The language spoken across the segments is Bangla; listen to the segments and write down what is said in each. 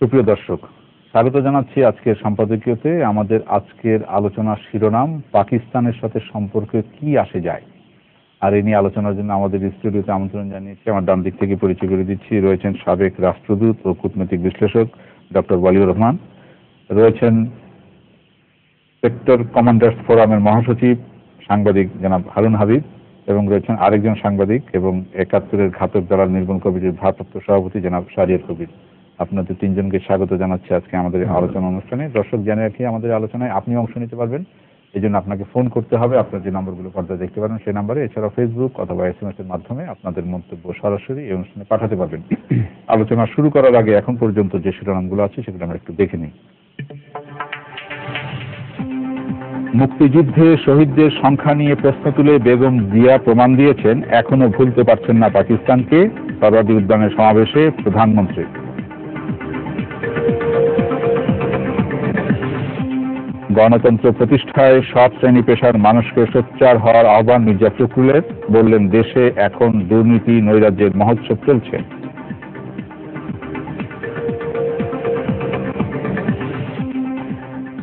সুপ্রিয় দর্শক, স্বাগত জানাচ্ছি আজকের সম্পাদকীয়তে। আমাদের আজকের আলোচনার শিরোনাম পাকিস্তানের সাথে সম্পর্কে কি আসে যায়। আর এই নিয়ে আলোচনার জন্য আমাদের স্টুডিওতে আমন্ত্রণ জানিয়েছি, আমার ডান দিক থেকে পরিচয় করে দিচ্ছি, রয়েছেন সাবেক রাষ্ট্রদূত ও কূটনৈতিক বিশ্লেষক ডক্টর ওয়ালিউর রহমান, রয়েছেন সেক্টর কমান্ডার্স ফোরামের মহাসচিব সাংবাদিক জনাব হারুন হাবিব, এবং রয়েছেন আরেকজন সাংবাদিক এবং ৭১-এর ঘাতক দালাল নির্মূল কমিটির ভারপ্রাপ্ত সভাপতি জনাব শাহরিয়ার কবির। আপনাদের তিনজনকে স্বাগত জানাচ্ছি আজকে আমাদের আলোচনা অনুষ্ঠানে। দর্শক জানিয়ে রাখি, আমাদের আলোচনায় আপনি অংশ নিতে পারবেন, এই জন্য আপনাকে ফোন করতে হবে। আপনার যে নম্বরগুলো পর্দায় দেখতে পারেন সেই নম্বরে, এছাড়া ফেসবুক অথবা SMS এর মাধ্যমে আপনাদের মন্তব্য সরাসরি এই অনুষ্ঠানে পাঠাতে পারবেন। আলোচনা শুরু করার আগে এখন পর্যন্ত যে শিরোনামগুলো আছে সেগুলো আমরা একটু দেখে নিই। মুক্তিযুদ্ধে শহীদদের সংখ্যা নিয়ে প্রশ্ন তুলে বেগম জিয়া প্রমাণ দিয়েছেন এখনো ভুলতে পারছেন না পাকিস্তানকে। সরওয়ার্দী উদ্যানের সমাবেশে প্রধানমন্ত্রী। গণতন্ত্র প্রতিষ্ঠায় সব শ্রেণী পেশার মানুষকে সোচ্চার হওয়ার আহ্বান মির্জা ফখরুলের। বললেন, দেশে এখন দুর্নীতি নৈরাজ্যের মহোৎসব চলছে।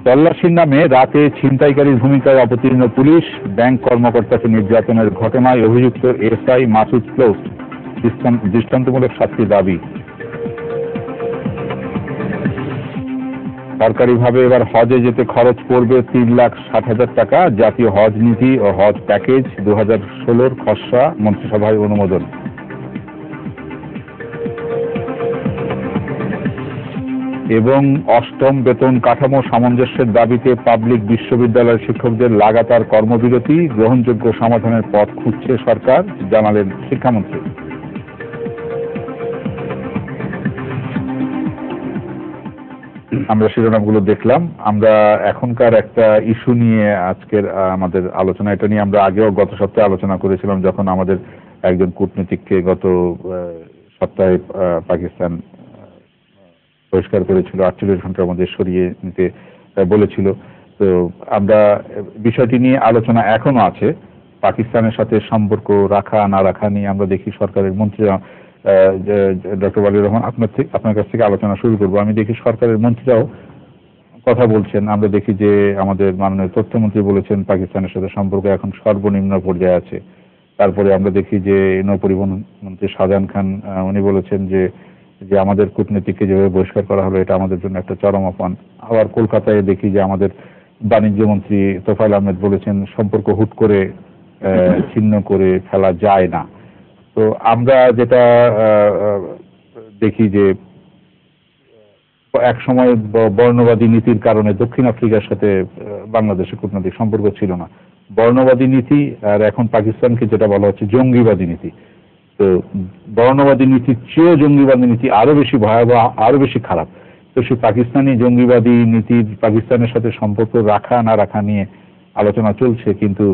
তল্লাশির নামে রাতে ছিনতাইকারীর ভূমিকায় অবতীর্ণ পুলিশ। ব্যাংক কর্মকর্তাকে নির্যাতনের ঘটনায় অভিযুক্ত এসআই মাসুদ ক্লোজ। দৃষ্টান্তমূলক শাস্তির দাবি। সরকারিভাবে এবার হজে যেতে খরচ পড়বে ৩,৬০,০০০ টাকা। জাতীয় হজ নীতি ও হজ প্যাকেজ ২০১৬-র খসড়া মন্ত্রিসভায় অনুমোদন। এবং অষ্টম বেতন কাঠামো সামঞ্জস্যের দাবিতে পাবলিক বিশ্ববিদ্যালয়ের শিক্ষকদের লাগাতার কর্মবিরতি। গ্রহণযোগ্য সমাধানের পথ খুঁজছে সরকার, জানালেন শিক্ষামন্ত্রী। আমরা শিরোনামগুলো দেখলাম। আমরা এখনকার একটা ইস্যু নিয়ে আজকের আমাদের আলোচনা, এটা নিয়ে আমরা আগেও গত সপ্তাহে আলোচনা করেছিলাম, যখন আমাদের একজন কূটনীতিককে গত সপ্তাহে পাকিস্তান বহিষ্কার করেছিল, ৪৮ ঘন্টার মধ্যে সরিয়ে নিতে বলেছিল। তো আমরা বিষয়টি নিয়ে আলোচনা এখনো আছে। পাকিস্তানের সাথে সম্পর্ক রাখা না রাখা নিয়ে আমরা দেখি সরকারের মন্ত্রীরা, ডক্টর ওয়ালিউর রহমান আপনার কাছ থেকে আলোচনা শুরু করবো। আমি দেখি সরকারের মন্ত্রীরাও কথা বলছেন। আমরা দেখি যে আমাদের মাননীয় তথ্যমন্ত্রী বলেছেন পাকিস্তানের সাথে সম্পর্ক এখন সর্বনিম্ন পর্যায়ে আছে। তারপরে আমরা দেখি যে নৌপরিবহন মন্ত্রী শাহজাহান খান উনি বলেছেন যে আমাদের কূটনীতিককে যেভাবে বহিষ্কার করা হলো এটা আমাদের জন্য একটা চরম অপমান। আবার কলকাতায় দেখি যে আমাদের বাণিজ্য মন্ত্রী তোফায়েল আহমেদ বলেছেন সম্পর্ক হুট করে ছিন্ন করে ফেলা যায় না। তো আমরা যেটা দেখি যে এক সময় বর্ণবাদী নীতির কারণে দক্ষিণ আফ্রিকার সাথে বাংলাদেশের কূটনৈতিক সম্পর্ক ছিল না। বর্ণবাদী নীতি আর এখন পাকিস্তানকে যেটা বলা হচ্ছে জঙ্গিবাদী নীতি। তো বর্ণবাদী নীতির চেয়েও জঙ্গিবাদী নীতি আরো বেশি ভয়াবহ, আরো বেশি খারাপ। তো সেই পাকিস্তানি জঙ্গিবাদী নীতির পাকিস্তানের সাথে সম্পর্ক রাখা না রাখা নিয়ে আলোচনা চলছে, কিন্তু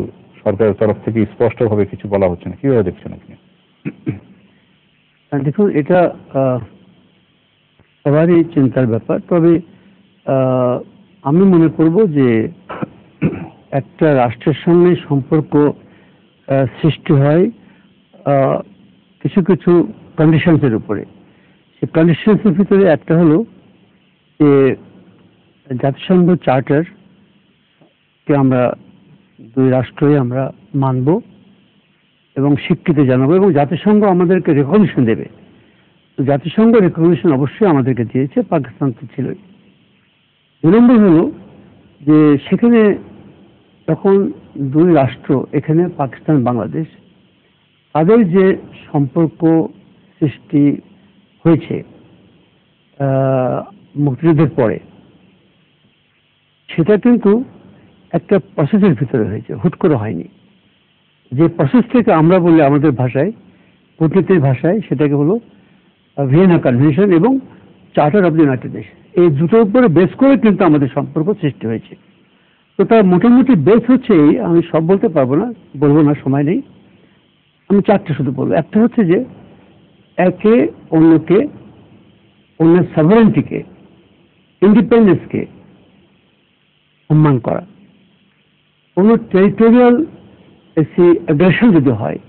সরকারের তরফ থেকে স্পষ্টভাবে কিছু বলা হচ্ছে না। কিভাবে দেখছেন আপনি? দেখুন, এটা সবারই চিন্তার ব্যাপার। তবে আমি মনে করব যে একটা রাষ্ট্রের সঙ্গে সম্পর্ক সৃষ্টি হয় কিছু কিছু কন্ডিশনসের উপরে। সেই কন্ডিশনসের ভিতরে একটা হলো যে জাতিসংঘ চার্টার কে আমরা দুই রাষ্ট্রই আমরা মানব এবং স্বীকৃতি জানাবো, এবং জাতিসংঘ আমাদেরকে রেকগনিশন দেবে। তো জাতিসংঘ রেকগনিশন অবশ্যই আমাদেরকে দিয়েছে, পাকিস্তান তো ছিলই। ২ নম্বর হলো যে সেখানে তখন দুই রাষ্ট্র, এখানে পাকিস্তান বাংলাদেশ, তাদের যে সম্পর্ক সৃষ্টি হয়েছে মুক্তিযুদ্ধের পরে, সেটা কিন্তু একটা প্রসেসের ভিতরে হয়েছে, হুট করে হয়নি। যে প্রসেস থেকে আমরা বলি আমাদের ভাষায়, কূটনীতির ভাষায়, সেটাকে হলো ভিয়েনা কনভেনশন এবং charter of the United nation. এই দুটোর উপরে বেস করে কিন্তু আমাদের সম্পর্ক সৃষ্টি হয়েছে। তো তার মোটামুটি বেস হচ্ছে, আমি সব বলতে পারবো না, বলবো না, সময় নেই, আমি 4টে শুধু বলবো। একটা হচ্ছে যে একে অন্যকে, অন্যের সভারেন্টিকে, ইন্ডিপেন্ডেন্সকে সম্মান করা। কোনো টেরিটোরিয়াল অ্যাগ্রেশন যদি হয়,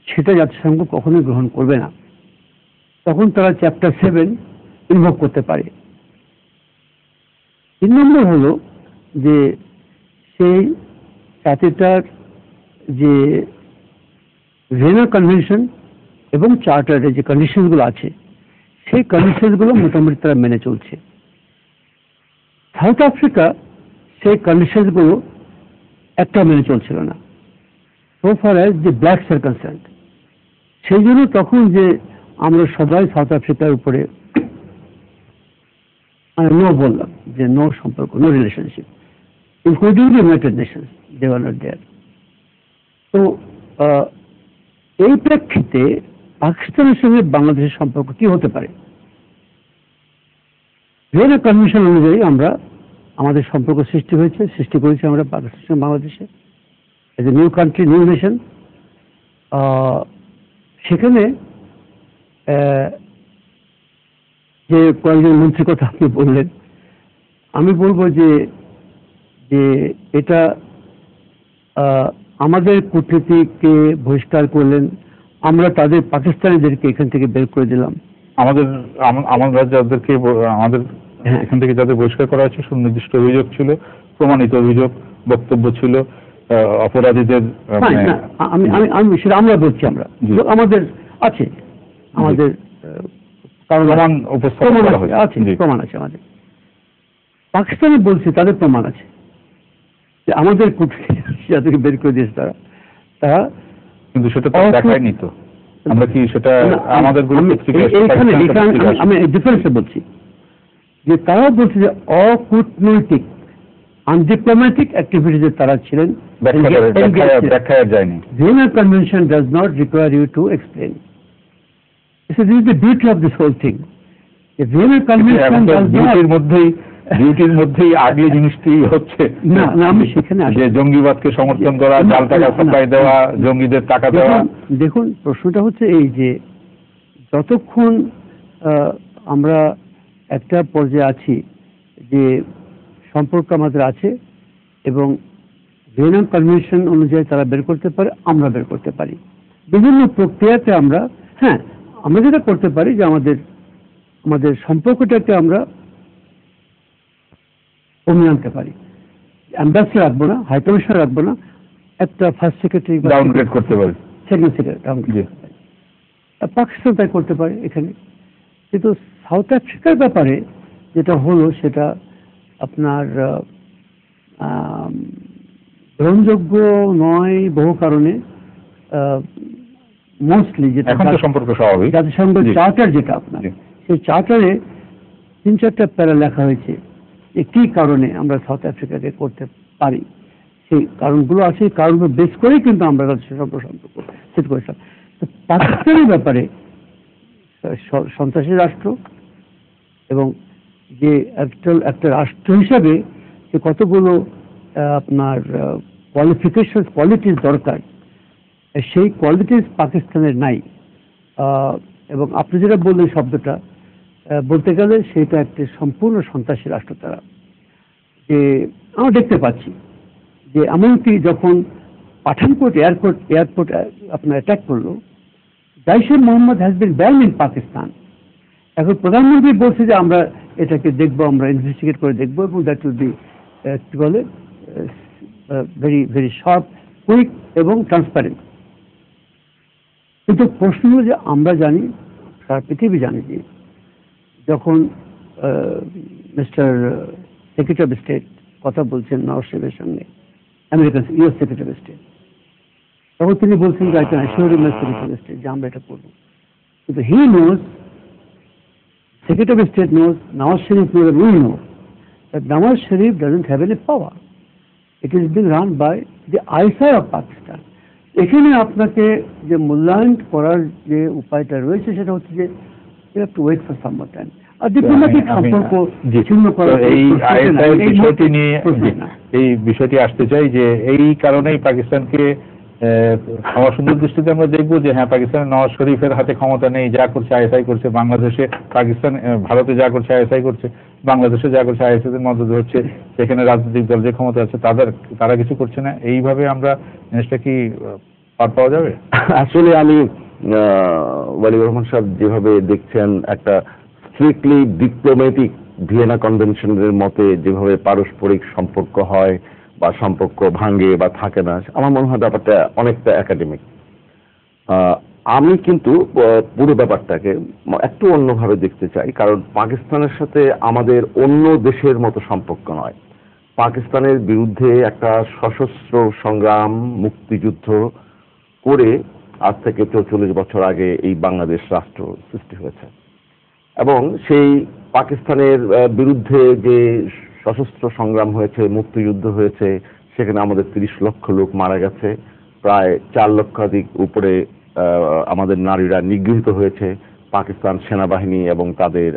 সেটা জাতিসংঘ কখনোই গ্রহণ করবে না। তখন তারা চ্যাপ্টার 7 ইনভোক করতে পারে। 3 নম্বর হলো যে সেই জাতিটার যে ভিয়েনা কনভেনশন এবং চার্টারের যে কন্ডিশনগুলো আছে সেই কন্ডিশনগুলো মোটামুটি তারা মেনে চলছে। সাউথ আফ্রিকা সেই কন্ডিশনগুলো একটা মেনে চলছিল না, so far as the blacks R concerned. সেই জন্য তখন যে আমরা সবাই সাউথ আফ্রিকার উপরে নো বললাম, যে নো সম্পর্ক, no relationship, including the United Nations, they were not there. তো এই প্রেক্ষিতে পাকিস্তানের সঙ্গে বাংলাদেশের সম্পর্ক কি হতে পারে? ভিয়েনা কনভেনশন অনুযায়ী আমরা আমাদের সম্পর্ক সৃষ্টি করেছি আমরা পাকিস্তানের সঙ্গে বাংলাদেশে as a new country, new nation. সেখানে যে কয়েকজন মন্ত্রীর কথা আপনি বললেন, আমি বলবো যে এটা আমাদের কূটনীতিকে বহিষ্কার করলেন, আমরা তাদের পাকিস্তানিদেরকে এখান থেকে বের করে দিলাম। আমাদের যাদেরকে আমাদের এখান থেকে যাদের বহিষ্কার করা হয়েছে সুনির্দিষ্ট অভিযোগ ছিল, প্রমাণিত অভিযোগ, বক্তব্য ছিল, অপরাধীদের আমি সেটা আমরা বলছি, আমাদের আছে, আমাদের প্রমাণ উপস্থাপন করা হয়েছে, প্রমাণ আছে আমাদের। পাকিস্তানি বলছে তাদের প্রমাণ আছে যে আমাদের কূটনীতি যাদেরকে বের করে দিয়েছে তারা কিন্তু সেটা তো দেখায়নি। তো আমরা কি সেটা আমাদের আমি ডিফারেন্সে বলছি যে তারা বলছে যে অকূটনৈতিক আনডিপ্লোম্যাটিক অ্যাক্টিভিটিজে তারা ছিলেন, ব্যাখ্যা যায়নি। Vienna convention does not require you to explain. This is the beauty of this whole thing. The Vienna Convention does not. ডিউটির মধ্যেই আগে জিনিসটি হচ্ছে না, আমি সেখানে যে জঙ্গিবাদকে সমর্থন করা, জাল টাকা সাপ্লাই দেওয়া, জঙ্গিদের টাকা দেওয়া। দেখুন, প্রশ্নটা হচ্ছে এই যে যতক্ষণ আমরা একটা পর্যায়ে আছি যে সম্পর্ক আমাদের আছে এবং ভিয়েনা কনভেনশন অনুযায়ী তারা বের করতে পারে, আমরা বের করতে পারি বিভিন্ন প্রক্রিয়াতে। আমরা আমরা যেটা করতে পারি যে আমাদের সম্পর্কটাকে আমরা কমিয়ে আনতে পারি। অ্যাম্বাসিডার রাখবো না, হাই কমিশনার রাখবো না, একটা ফার্স্ট সেক্রেটারি ডাউনগ্রেড করতে পারি, সেকেন্ড সেক্রেটারি ডাউনগ্রেড। পাকিস্তান তাই করতে পারে এখানে। কিন্তু সাউথ আফ্রিকার ব্যাপারে যেটা হলো সেটা আপনার গ্রহণযোগ্য নয় বহু কারণে। মোস্টলি যেটা সম্পর্ক স্বাভাবিক, জাতিসংঘ চার্টার যেটা আপনার, সেই চার্টারে 3-4টা প্যারা লেখা হয়েছে যে কি কারণে আমরা সাউথ আফ্রিকাকে করতে পারি। সেই কারণগুলো আছে, এই কারণগুলো বেস করেই কিন্তু আমরা সম্পর্ক সেট করেছিলাম। তো পাকিস্তানের ব্যাপারে সন্ত্রাসী রাষ্ট্র এবং যে একটা রাষ্ট্র হিসাবে যে কতগুলো আপনার কোয়ালিটিস দরকার, সেই কোয়ালিটিস পাকিস্তানের নাই। এবং আপনি যেটা বললেন শব্দটা বলতে গেলে সেটা একটা সম্পূর্ণ সন্ত্রাসী রাষ্ট্র তারা। যে আমরা দেখতে পাচ্ছি যে এমনকি যখন পাঠানকোট এয়ারপোর্ট আপনার অ্যাটাক করলো, Jaish e Mohammed has been banned in Pakistan. এখন প্রধানমন্ত্রী বলছে যে আমরা এটাকে দেখবো, আমরা ইনভেস্টিগেট করে দেখবো এবং দ্যাট উইল বি কি বলে ভেরি ভেরি শার্প, কুইক এবং ট্রান্সপারেন্ট। কিন্তু প্রশ্ন হলো যে আমরা জানি, সারা পৃথিবী জানে যে যখন মিস্টার সেক্রেটারি অফ স্টেট কথা বলছেন নওয়াজ শরীফের সঙ্গে, American US secretary of state, তখন তিনি বলছেন যে I can assure you my secretary of state যে আমরা এটা করবো। কিন্তু he knows, secretary of state knows, Nawaz Sharif knows, we know that Nawaz Sharif doesn't have any power. It is being run by the ISI of Pakistan. এখানে আপনাকে যে মূল্যায়ন করার যে উপায়টা রয়েছে সেটা হচ্ছে যে you have to wait for some more time. আর ডিপ্লোম্যাটিক সম্পর্ক ছিন্ন করা, এই বিষয়টি আসতে চাই যে এই কারণেই পাকিস্তানকে সুন্দর দৃষ্টিতে আমরা দেখবো যে হ্যাঁ, পাকিস্তানের নওয়াজ শরীফের হাতে ক্ষমতা নেই, যা করছে আইএসআই করছে। বাংলাদেশে ভারতে যা করছে আইএসআই করছে, বাংলাদেশে যা করছে আইএসআই এর মদত হচ্ছে। সেখানে রাজনৈতিক দল যে ক্ষমতা আছে তারা কিছু করছে না। এইভাবে আমরা জিনিসটা কি পার পাওয়া যাবে? আসলে আমি ওয়ালিউর রহমান সাহেব যেভাবে দেখছেন, একটা স্ট্রিক্টলি ডিপ্লোম্যাটিক ভিয়েনা কনভেনশনের মতে যেভাবে পারস্পরিক সম্পর্ক হয় বা সম্পর্ক ভাঙে বা থাকে না, আমার মনে হয় ব্যাপারটা অনেকটা একাডেমিক। আমি কিন্তু পুরো ব্যাপারটাকে একটু অন্যভাবে দেখতে চাই, কারণ পাকিস্তানের সাথে আমাদের অন্য দেশের মতো সম্পর্ক নয়। পাকিস্তানের বিরুদ্ধে একটা সশস্ত্র সংগ্রাম, মুক্তিযুদ্ধ করে আজ থেকে 44 বছর আগে এই বাংলাদেশ রাষ্ট্র সৃষ্টি হয়েছে, এবং সেই পাকিস্তানের বিরুদ্ধে যে সশস্ত্র সংগ্রাম হয়েছে, মুক্তিযুদ্ধ হয়েছে, সেখানে আমাদের 30 লক্ষ লোক মারা গেছে, প্রায় 4 লক্ষাধিক উপরে আমাদের নারীরা নিগৃহীত হয়েছে পাকিস্তান সেনাবাহিনী এবং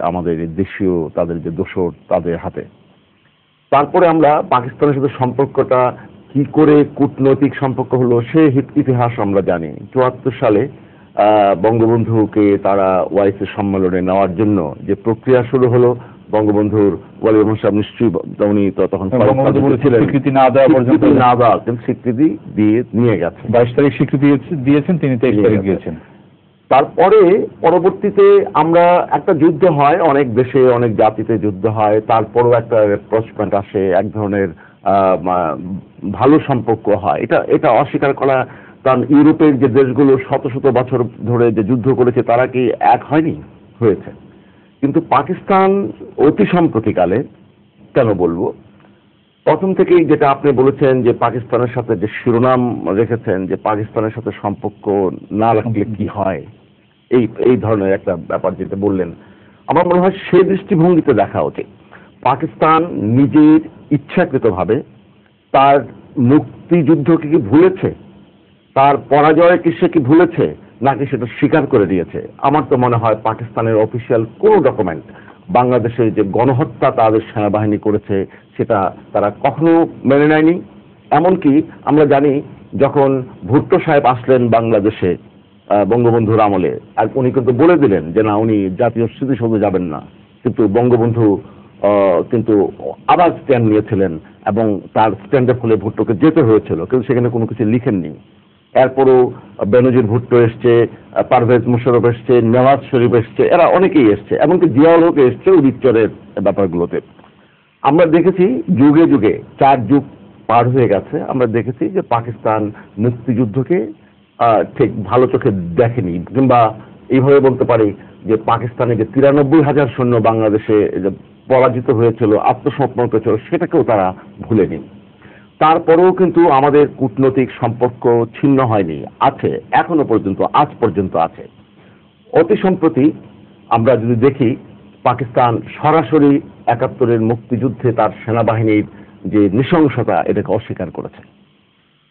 আমাদের দেশীয় তাদের যে দোসর তাদের হাতে। তারপরে আমরা পাকিস্তানের সাথে সম্পর্কটা কি করে কূটনৈতিক সম্পর্ক হলো সে ইতিহাস আমরা জানি। 74 সালে বঙ্গবন্ধুকে তারা ওয়াইসি সম্মেলনে নেওয়ার জন্য যে প্রক্রিয়া শুরু হলো, বঙ্গবন্ধুর ওয়ালি রহমান সাহেব নিশ্চয়ই উনি তখন স্বীকৃতি না দেওয়া পর্যন্ত স্বীকৃতি দিয়ে নিয়ে গেছে। 22 তারিখ স্বীকৃতি দিয়েছেন, তিনি 23 তারিখ গিয়েছেন। তারপরে পরবর্তীতে আমরা একটা যুদ্ধ হয়, অনেক দেশে অনেক জাতিতে যুদ্ধ হয়, তারপরও একটা রেপ্রচমেন্ট আসে, এক ধরনের ভালো সম্পর্ক হয়। এটা অস্বীকার করা, কারণ ইউরোপের যে দেশগুলো শত শত বছর ধরে যে যুদ্ধ করেছে তারা কি এক হয়নি? হয়েছে। কিন্তু পাকিস্তান অতি সম্প্রতিকালে, কেন বলবো, প্রথম থেকেই যেটা আপনি বলেছেন যে পাকিস্তানের সাথে যে শিরোনাম রেখেছেন যে পাকিস্তানের সাথে সম্পর্ক না রাখলে কি হয়, এই ধরনের একটা ব্যাপার যেটা বললেন, আমার মনে হয় সে দৃষ্টিভঙ্গিতে দেখা উচিত। পাকিস্তান নিজের ইচ্ছাকৃতভাবে তার মুক্তিযুদ্ধকে কি ভুলেছে, তার পরাজয়কে সে কি ভুলেছে, নাকি সেটা স্বীকার করে দিয়েছে? আমার তো মনে হয় পাকিস্তানের অফিসিয়াল কোনো ডকুমেন্ট বাংলাদেশের যে গণহত্যা তাদের সেনাবাহিনী করেছে সেটা তারা কখনো মেনে নেয়নি। এমনকি আমরা জানি যখন ভুট্টো সাহেব আসলেন বাংলাদেশে বঙ্গবন্ধুর আমলে, আর উনি কিন্তু বলে দিলেন যে না, উনি জাতীয় স্মৃতিসৌধে যাবেন না, কিন্তু বঙ্গবন্ধু কিন্তু আবার স্ট্যান্ড নিয়েছিলেন এবং তার স্ট্যান্ডের ফলে ভুট্টোকে যেতে হয়েছিল, কিন্তু সেখানে কোনো কিছু লিখেননি। এরপরও বেনজির ভুট্টো এসছে, পারভেজ মুশারফ এসছে, নওয়াজ শরীফ এসছে, এরা অনেকেই এসছে, এমনকি জিয়াউল হক এসছে উদিতচরের ব্যাপারগুলোতে। আমরা দেখেছি যুগে যুগে 4 যুগ পার হয়ে গেছে, আমরা দেখেছি যে পাকিস্তান মুক্তিযুদ্ধকে ঠিক ভালো চোখে দেখেনি, কিংবা এইভাবে বলতে পারি যে পাকিস্তানে যে 93,000 সৈন্য বাংলাদেশে পরাজিত হয়েছিল, আত্মসমর্পণ করেছিল, সেটাকেও তারা ভুলেনি। তারপরেও কিন্তু আমাদের কূটনৈতিক সম্পর্ক ছিন্ন হয়নি, আছে এখনো পর্যন্ত, আজ পর্যন্ত আছে। অতি সম্প্রতি আমরা যদি দেখি, পাকিস্তান সরাসরি 71-এর মুক্তিযুদ্ধে তার সেনাবাহিনীর যে নৃশংসতা এটাকে অস্বীকার করেছে।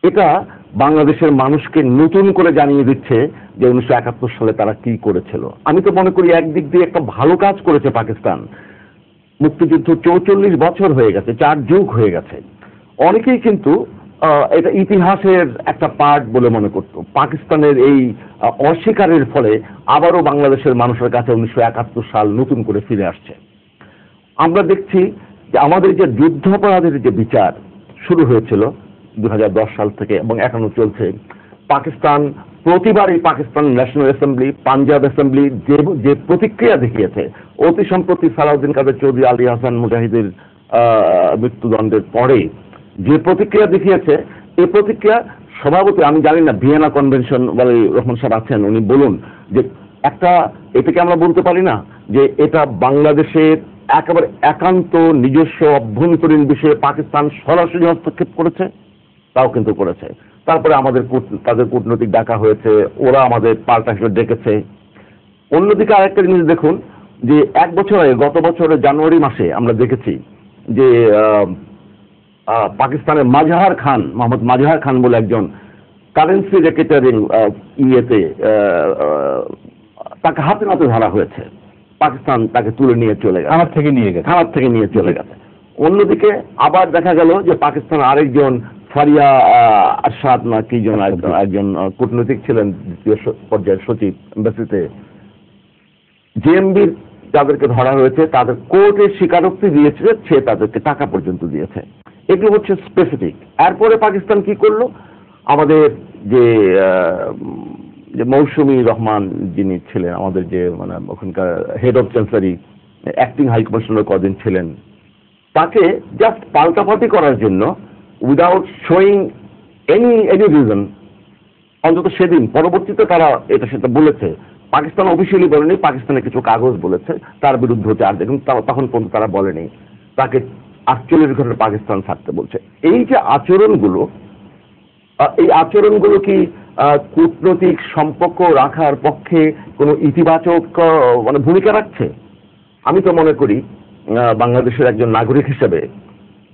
এটা বাংলাদেশের মানুষকে নতুন করে জানিয়ে দিচ্ছে যে 1971 সালে তারা কি করেছিল। আমি তো মনে করি একদিক দিয়ে একটা ভালো কাজ করেছে পাকিস্তান। মুক্তিযুদ্ধ 44 বছর হয়ে গেছে, 4 যুগ হয়ে গেছে। অনেকেই কিন্তু এটা ইতিহাসের একটা পার্ট বলে মনে করত। পাকিস্তানের এই অস্বীকারের ফলে আবারও বাংলাদেশের মানুষের কাছে 1971 সাল নতুন করে ফিরে আসছে। আমরা দেখছি যে আমাদের যে যুদ্ধাপরাধের যে বিচার শুরু হয়েছিল 2010 সাল থেকে এবং এখনো চলছে, পাকিস্তান প্রতিবারই Pakistan national assembly, Punjab assembly যে প্রতিক্রিয়া দেখিয়েছে, অতি সম্প্রতি সালাউদ্দিন কাদের চৌধুরী, আলী হাসান মুজাহিদের মৃত্যুদণ্ডের পরে যে প্রতিক্রিয়া দেখিয়েছে, এই প্রতিক্রিয়া স্বভাবতই, আমি জানি না ভিয়েনা কনভেনশন ওয়ালি রহমান সাহেব আছেন, উনি বলুন যে এটাকে আমরা বলতে পারি না যে এটা বাংলাদেশের একেবারে একান্ত নিজস্ব অভ্যন্তরীণ বিষয়ে পাকিস্তান সরাসরি হস্তক্ষেপ করেছে? তাও কিন্তু করেছে। তারপরে তাদের কূটনৈতিক ডাকা হয়েছে, ওরা আমাদের পাল্টা হিসেবে ডেকেছে। অন্যদিকে আরেকটা জিনিস দেখুন যে 1 বছর আগে, গত বছরের জানুয়ারি মাসে আমরা দেখেছি যে পাকিস্তানের মোহাম্মদ মাজহার খান বলে একজন কারেন্সি রেকেটারিং তাকে হাতে নাতে ধরা হয়েছে। পাকিস্তান তাকে তুলে নিয়ে চলে গেছে, থানার থেকে নিয়ে চলে গেছে। অন্যদিকে আবার দেখা গেল যে পাকিস্তান আরেকজন ফারিয়া আরশাদ না কি জন একজন কূটনৈতিক ছিলেন, দ্বিতীয় পর্যায়ের সচিব এমবাসিতে, জেএমবির যাদেরকে ধরা হয়েছে তাদের কোর্টে স্বীকারোক্তি দিয়েছে, সে তাদেরকে টাকা পর্যন্ত দিয়েছে। এগুলো হচ্ছে স্পেসিফিক। এরপরে পাকিস্তান কি করলো, আমাদের যে মৌসুমী রহমান যিনি ছিলেন আমাদের যে ওখানকার head of chancellery, acting high commissioner কদিন ছিলেন, তাকে জাস্ট পাল্টাপাল্টি করার জন্য উইদাউট শোয়িং এনি রিজন, অন্তত সেদিন, পরবর্তীতে তারা এটা সেটা বলেছে, পাকিস্তান অফিসিয়ালি বলেনি, পাকিস্তানের কিছু কাগজ বলেছে তার বিরুদ্ধে হতে, আর দেখুন তখন পর্যন্ত তারা বলেনি, তাকে 48 ঘন্টা পাকিস্তান থাকতে বলছে। এই যে আচরণগুলো, এই আচরণগুলো কি কূটনৈতিক সম্পর্ক রাখার পক্ষে কোনো ইতিবাচক মানে ভূমিকা রাখছে? আমি তো মনে করি বাংলাদেশের একজন নাগরিক হিসেবে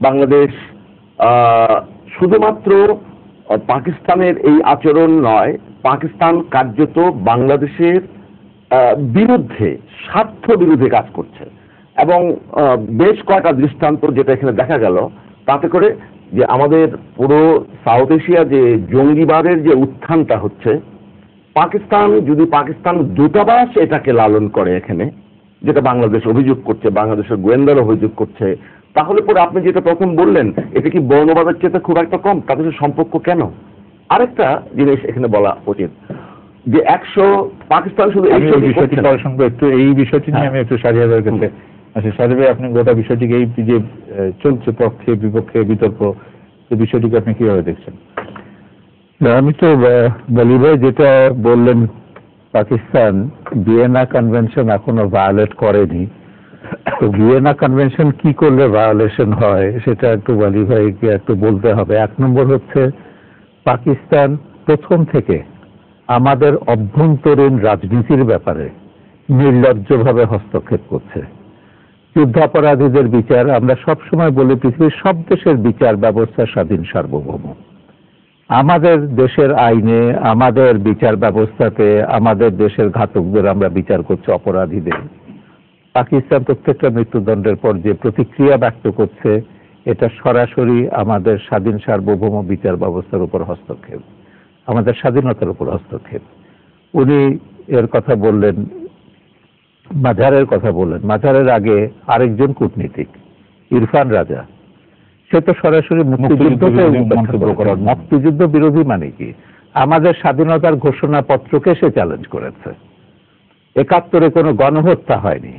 বাংলাদেশ শুধুমাত্র পাকিস্তানের এই আচরণ নয়, পাকিস্তান কার্যত বাংলাদেশের বিরুদ্ধে, স্বার্থ বিরুদ্ধে কাজ করছে। এবং বেশ কয়েকটা দৃষ্টান্ত যেটা এখানে দেখা গেল, তাতে করে যে আমাদের পুরো সাউথ এশিয়া যে জঙ্গিবাদের যে উত্থানটা হচ্ছে, পাকিস্তান দূতাবাস এটাকে লালন করে এখানে, যেটা বাংলাদেশ অভিযোগ করছে, বাংলাদেশের গোয়েন্দারা অভিযোগ করছে, তাহলে পরে আপনি যেটা প্রথম বললেন, এটা কি বর্ণবাদের চেয়ে খুব একটা কম? তাদের সম্পর্ক কেন? আরেকটা জিনিস এখানে বলা উচিত যে পাকিস্তান শুধু এই বিষয়টি একটু এই বিষয়টি নিয়ে আমি একটু সারিয়ার কাছে আচ্ছা সারিবে, আপনি গোটা বিষয়টিকে এই যে চলছে পক্ষে বিপক্ষে বিতর্ক, এই বিষয়টিকে আপনি কিভাবে দেখছেন? আমি তো বলি ভাই, যেটা বললেন পাকিস্তান ভিয়েনা কনভেনশন এখনো ভায়োলেট করেনি, তো ভিয়েনা কনভেনশন কি করলে ভায়োলেশন হয় সেটা একটু বলি ভাইকে একটু বলতে হবে। এক নম্বর হচ্ছে, পাকিস্তান প্রথম থেকে আমাদের অভ্যন্তরীণ রাজনীতির ব্যাপারে নির্লজ্জভাবে হস্তক্ষেপ করছে। যুদ্ধাপরাধীদের বিচার, আমরা সবসময় বলি পৃথিবীর সব দেশের বিচার ব্যবস্থা স্বাধীন সার্বভৌম। আমাদের দেশের আইনে, আমাদের বিচার ব্যবস্থাতে আমাদের দেশের ঘাতকদের আমরা বিচার করছি, অপরাধীদের। পাকিস্তান প্রত্যেকটা মৃত্যুদণ্ডের পর যে প্রতিক্রিয়া ব্যক্ত করছে, এটা সরাসরি আমাদের স্বাধীন সার্বভৌম বিচার ব্যবস্থার উপর হস্তক্ষেপ, আমাদের স্বাধীনতার উপর হস্তক্ষেপ। উনি এর কথা বললেন, মাঝারের কথা বললেন। মাঝারের আগে আরেকজন কূটনীতিক ইরফান রাজা, সে তো সরাসরি মুক্তিযুদ্ধ বিরোধী, মানে কি আমাদের স্বাধীনতার ঘোষণাপত্রকে সে চ্যালেঞ্জ করেছে। 71-এ কোনো গণহত্যা হয়নি,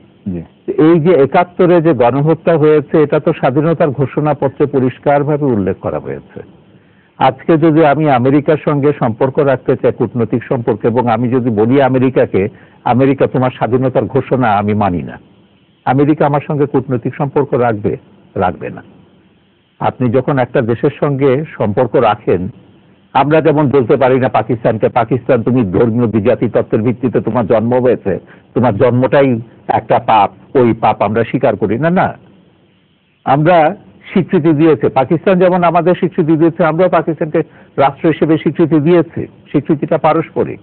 এই যে 71-এ যে গণহত্যা হয়েছে এটা তো স্বাধীনতার ঘোষণাপত্রে পরিষ্কারভাবে উল্লেখ করা হয়েছে। আজকে যদি আমি আমেরিকার সঙ্গে সম্পর্ক রাখতে চাই, কূটনৈতিক সম্পর্ক, এবং আমি যদি বলি আমেরিকাকে, আমেরিকা তোমার স্বাধীনতার ঘোষণা আমি মানি না, আমেরিকা আমার সঙ্গে কূটনৈতিক সম্পর্ক রাখবে না। আপনি যখন একটা দেশের সঙ্গে সম্পর্ক রাখেন, আমরা যেমন বলতে পারি না পাকিস্তানকে, পাকিস্তান তুমি ধর্মীয় বিজাতি তত্ত্বের ভিত্তিতে তোমার জন্ম হয়েছে, তোমার জন্মটাই একটা পাপ, ওই পাপ আমরা স্বীকার করি না। না, আমরা স্বীকৃতি দিয়েছে, পাকিস্তান যেমন আমাদের স্বীকৃতি দিয়েছে, আমরাও পাকিস্তানকে রাষ্ট্র হিসেবে স্বীকৃতি দিয়েছে, স্বীকৃতিটা পারস্পরিক।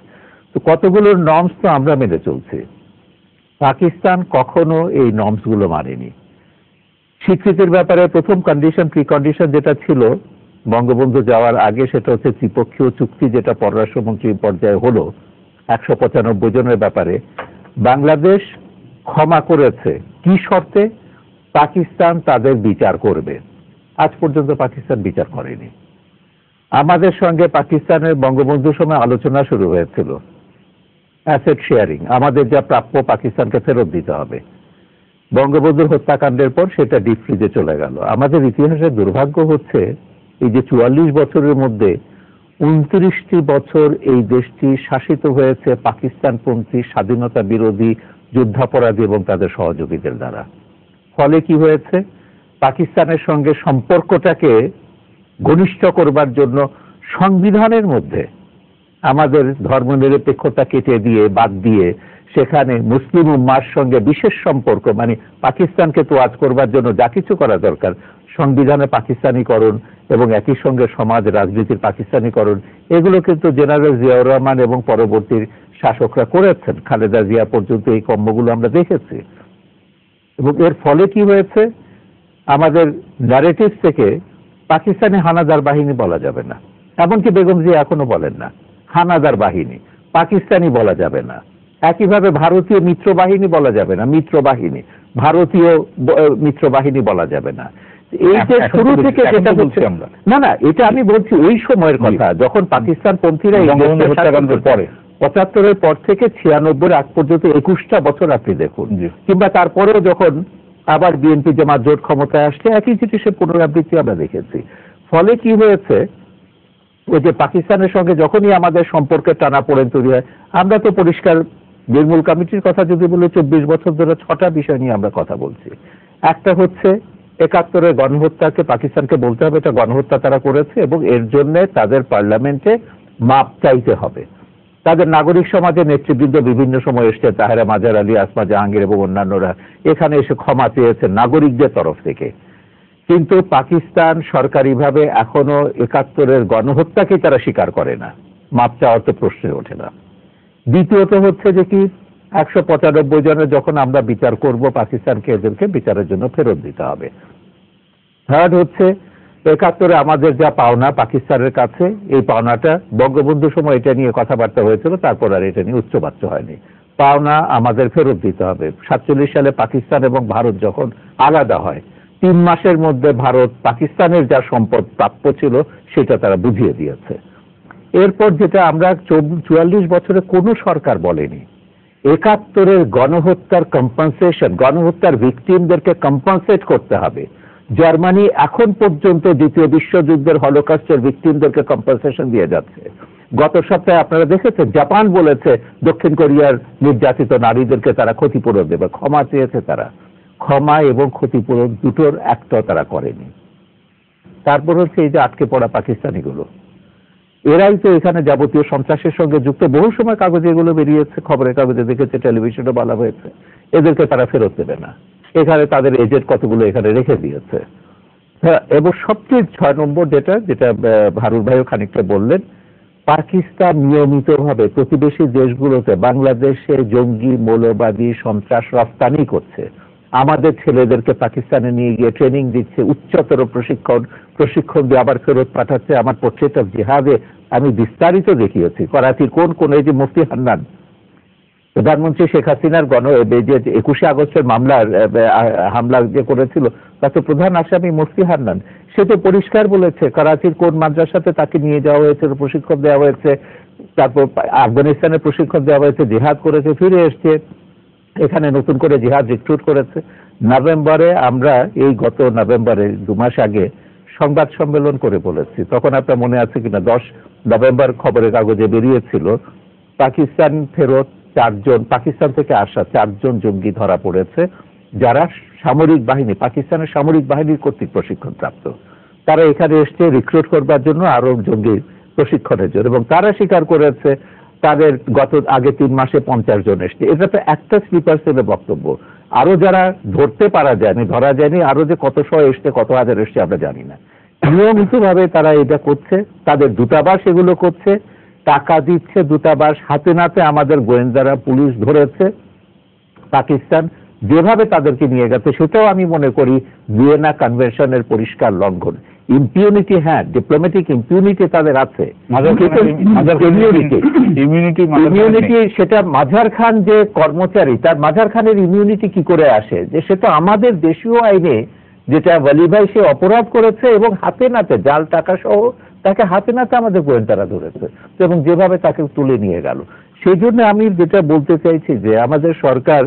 তো কতগুলো নর্মস তো আমরা মেনে চলছি, পাকিস্তান কখনো এই নর্মসগুলো মানেনি। স্বীকৃতির ব্যাপারে প্রথম কন্ডিশন, প্রিকন্ডিশন যেটা ছিল বঙ্গবন্ধু যাওয়ার আগে, সেটা হচ্ছে ত্রিপক্ষীয় চুক্তি, যেটা পররাষ্ট্রমন্ত্রী পর্যায়ে হলো 195 জনের ব্যাপারে। বাংলাদেশ ক্ষমা করেছে কি শর্তে? পাকিস্তান তাদের বিচার করবে। আজ পর্যন্ত পাকিস্তান বিচার করেনি। আমাদের সঙ্গে পাকিস্তানের বঙ্গবন্ধুর সময় আলোচনা শুরু হয়েছিল অ্যাসেট শেয়ারিং, আমাদের যা প্রাপ্য পাকিস্তানকে ফেরত দিতে হবে। বঙ্গবন্ধুর হত্যাকাণ্ডের পর সেটা ডিপ ফ্রিজে চলে গেল। আমাদের ইতিহাসের দুর্ভাগ্য হচ্ছে, এই যে 44 বছরের মধ্যে 29টি বছর এই দেশটি শাসিত হয়েছে পাকিস্তানপন্থী, স্বাধীনতা বিরোধী, যুদ্ধাপরাধী এবং তাদের সহযোগীদের দ্বারা। ফলে কি হয়েছে? পাকিস্তানের সঙ্গে সম্পর্কটাকে ঘনিষ্ঠ করবার জন্য সংবিধানের মধ্যে আমাদের ধর্মনিরপেক্ষতা কেটে দিয়ে, বাদ দিয়ে, সেখানে মুসলিম উম্মার সঙ্গে বিশেষ সম্পর্ক, মানে পাকিস্তানকে তোয়াজ করবার জন্য যা কিছু করা দরকার, সংবিধানে পাকিস্তানিকরণ এবং একই সঙ্গে সমাজ রাজনীতির পাকিস্তানিকরণ, এগুলো কিন্তু জেনারেল জিয়াউর রহমান এবং পরবর্তী শাসকরা করেছেন। খালেদা জিয়া পর্যন্ত এই কর্মগুলো আমরা দেখেছি। এবং এর ফলে কি হয়েছে? আমাদের ন্যারেটিভ থেকে পাকিস্তানি হানাদার বাহিনী বলা যাবে না, এমনকি বেগম জিয়া এখনো বলেন না হানাদার বাহিনী, পাকিস্তানি বলা যাবে না। একইভাবে ভারতীয় মিত্র বাহিনী বলা যাবে না, মিত্র বাহিনী, ভারতীয় মিত্র বাহিনী বলা যাবে না। এই যে শুরু থেকে যেটা বলছি আমরা, না, এটা আমি বলছি ওই সময়ের কথা, যখন পাকিস্তান পন্থীরা 75-এর পর থেকে 96-এর আগ পর্যন্ত 21টা বছর আপনি দেখুন, কিংবা তারপরেও যখন আবার বিএনপি জামাত জোট ক্ষমতায় আসছে একই জিনিসের পুনরাবৃত্তি আমরা দেখেছি। ফলে কি হয়েছে, ওই যে পাকিস্তানের সঙ্গে যখনই আমাদের সম্পর্কের টানাপোড়েন তৈরি হয়, আমরা তো পরিষ্কার নির্মূল কমিটির কথা যদি বলি 24 বছর ধরে 6টা বিষয় নিয়ে আমরা কথা বলছি। একটা হচ্ছে 71-এর গণহত্যাকে পাকিস্তানকে বলতে হবে এটা গণহত্যা তারা করেছে এবং এর জন্য তাদের পার্লামেন্টে মাপ চাইতে হবে। তাদের নাগরিক সমাজের নেতৃবৃন্দ বিভিন্ন সময় এসছে, তাহেরা মাজার আলী, আসমা জাহাঙ্গীর এবং অন্যান্যরা এখানে এসে ক্ষমা চেয়েছে নাগরিকদের তরফ থেকে। কিন্তু পাকিস্তান সরকারিভাবে এখনো 71-এর গণহত্যাকে তারা স্বীকার করে না, মাপ চাওয়ার তো প্রশ্নে ওঠে না। দ্বিতীয়ত হচ্ছে যে কি 195 জনের যখন আমরা বিচার করব পাকিস্তানকে এদেরকে বিচারের জন্য ফেরত দিতে হবে। থার্ড হচ্ছে 71-এ আমাদের যা পাওনা পাকিস্তানের কাছে, এই পাওনাটা বঙ্গবন্ধুর সময় এটা নিয়ে কথাবার্তা হয়েছিল, তারপর আর এটা নিয়ে উচ্চবাচ্য হয়নি। পাওনা আমাদের ফেরত দিতে হবে। 47 সালে পাকিস্তান এবং ভারত যখন আলাদা হয় 3 মাসের মধ্যে ভারত পাকিস্তানের যা সম্পদ প্রাপ্য ছিল সেটা তারা বুঝিয়ে দিয়েছে। এরপর যেটা আমরা 44 বছরে কোনো সরকার বলেনি, 71-এর গণহত্যার কম্পেনসেশন, গণহত্যার ভিকটিমদেরকে কম্পেনসেট করতে হবে। জার্মানি এখন পর্যন্ত দ্বিতীয় বিশ্বযুদ্ধের হলোকস্টের ভিকটিমদেরকে কম্পেনসেশন দিয়ে যাচ্ছে। গত সপ্তাহে আপনারা দেখেছেন জাপান বলেছে দক্ষিণ কোরিয়ার নির্যাতিত নারীদেরকে তারা ক্ষতিপূরণ দেবে, ক্ষমা চেয়েছে তারা। ক্ষমা এবং ক্ষতিপূরণ দুটোর একটাও তারা করেনি। তারপর হচ্ছে এই যে আটকে পড়া পাকিস্তানিগুলো, এরাই তো এখানে যাবতীয় সন্ত্রাসের সঙ্গে যুক্ত। বহু সময় কাগজে এগুলো বেরিয়েছে, খবরের কাগজে দেখেছে, টেলিভিশনে বলা হয়েছে, এদেরকে তারা ফেরত দেবে না। এখানে তাদের এজেন্ট কতগুলো এখানে রেখে দিয়েছে। এবং সবচেয়ে 6 নম্বর যেটা ভারুর ভাইও খানিকটা বললেন, পাকিস্তান নিয়মিতভাবে প্রতিবেশী দেশগুলোতে বাংলাদেশে জঙ্গি মৌলবাদী সন্ত্রাস রপ্তানি করছে। আমাদের ছেলেদেরকে পাকিস্তানে নিয়ে গিয়ে ট্রেনিং দিচ্ছে, উচ্চতর প্রশিক্ষণ দিয়ে আবার ফেরত পাঠাচ্ছে। আমার পোর্ট্রেট অফ জিহাদে আমি বিস্তারিত দেখিয়েছি করাচির কোন এই যে মুফতি হান্নান, প্রধানমন্ত্রী শেখ হাসিনার যে 21শে আগস্টের মামলার হামলা যে করেছিল তার তো প্রধান আসামি মুফতি হান্নান। সে তো পরিষ্কার বলেছে করাচির কোন মাদ্রাসাতে তাকে নিয়ে যাওয়া হয়েছে, প্রশিক্ষণ দেওয়া হয়েছে, তারপর আফগানিস্তানে প্রশিক্ষণ দেওয়া হয়েছে, জিহাদ করেছে, ফিরে এসছে, এখানে নতুন করে জিহাদ রিক্রুট করেছে। নভেম্বরে আমরা এই গত নভেম্বরে 2 মাস আগে সংবাদ সম্মেলন করে বলেছি, তখন আপনার মনে আছে কিনা 10 নভেম্বর খবরের কাগজে বেরিয়েছিল পাকিস্তান ফেরত 4 জন, পাকিস্তান থেকে আসা 4 জন জঙ্গি ধরা পড়েছে যারা সামরিক বাহিনী, পাকিস্তানের সামরিক বাহিনীর কর্তৃক প্রশিক্ষণ প্রাপ্ত। তারা এখানে এসছে রিক্রুট করবার জন্য, আরো জঙ্গি প্রশিক্ষণের জন্য, এবং তারা স্বীকার করেছে তাদের গত আগে 3 মাসে 50 জন এসছে। এটা তো একটা স্লিপার সেলের বক্তব্য। আরো যারা ধরতে পারা যায়নি, ধরা যায়নি, আরো যে কত শো এসছে, কত হাজার এসছে আমরা জানি না। নিয়মিতভাবে তারা এটা করছে, তাদের দূতাবাস এগুলো করছে, টাকা দিচ্ছে দূতাবাস, হাতে নাতে আমাদের গোয়েন্দারা পুলিশ ধরেছে। পাকিস্তান যেভাবে তাদেরকে নিয়ে গেছে সেটাও আমি মনে করি ভিয়েনা কনভেনশনের পরিষ্কার লঙ্ঘন। ইম্পিউনিটি, হ্যাঁ, ডিপ্লোম্যাটিক ইম্পিউনিটি তাদের আছে, ইমিউনিটি সেটা মাজার খান যে কর্মচারী, তার মাজার খানের ইমিউনিটি কি করে আসে? যে সে তো আমাদের দেশীয় আইনে, যেটা ওয়ালি ভাই সে অপরাধ করেছে এবং হাতে নাতে জাল টাকা সহ তাকে হাতে নাতে আমাদের গোয়েন্দারা ধরেছে এবং যেভাবে তাকে তুলে নিয়ে গেল। সেই জন্য আমি যেটা বলতে চাইছি যে আমাদের সরকার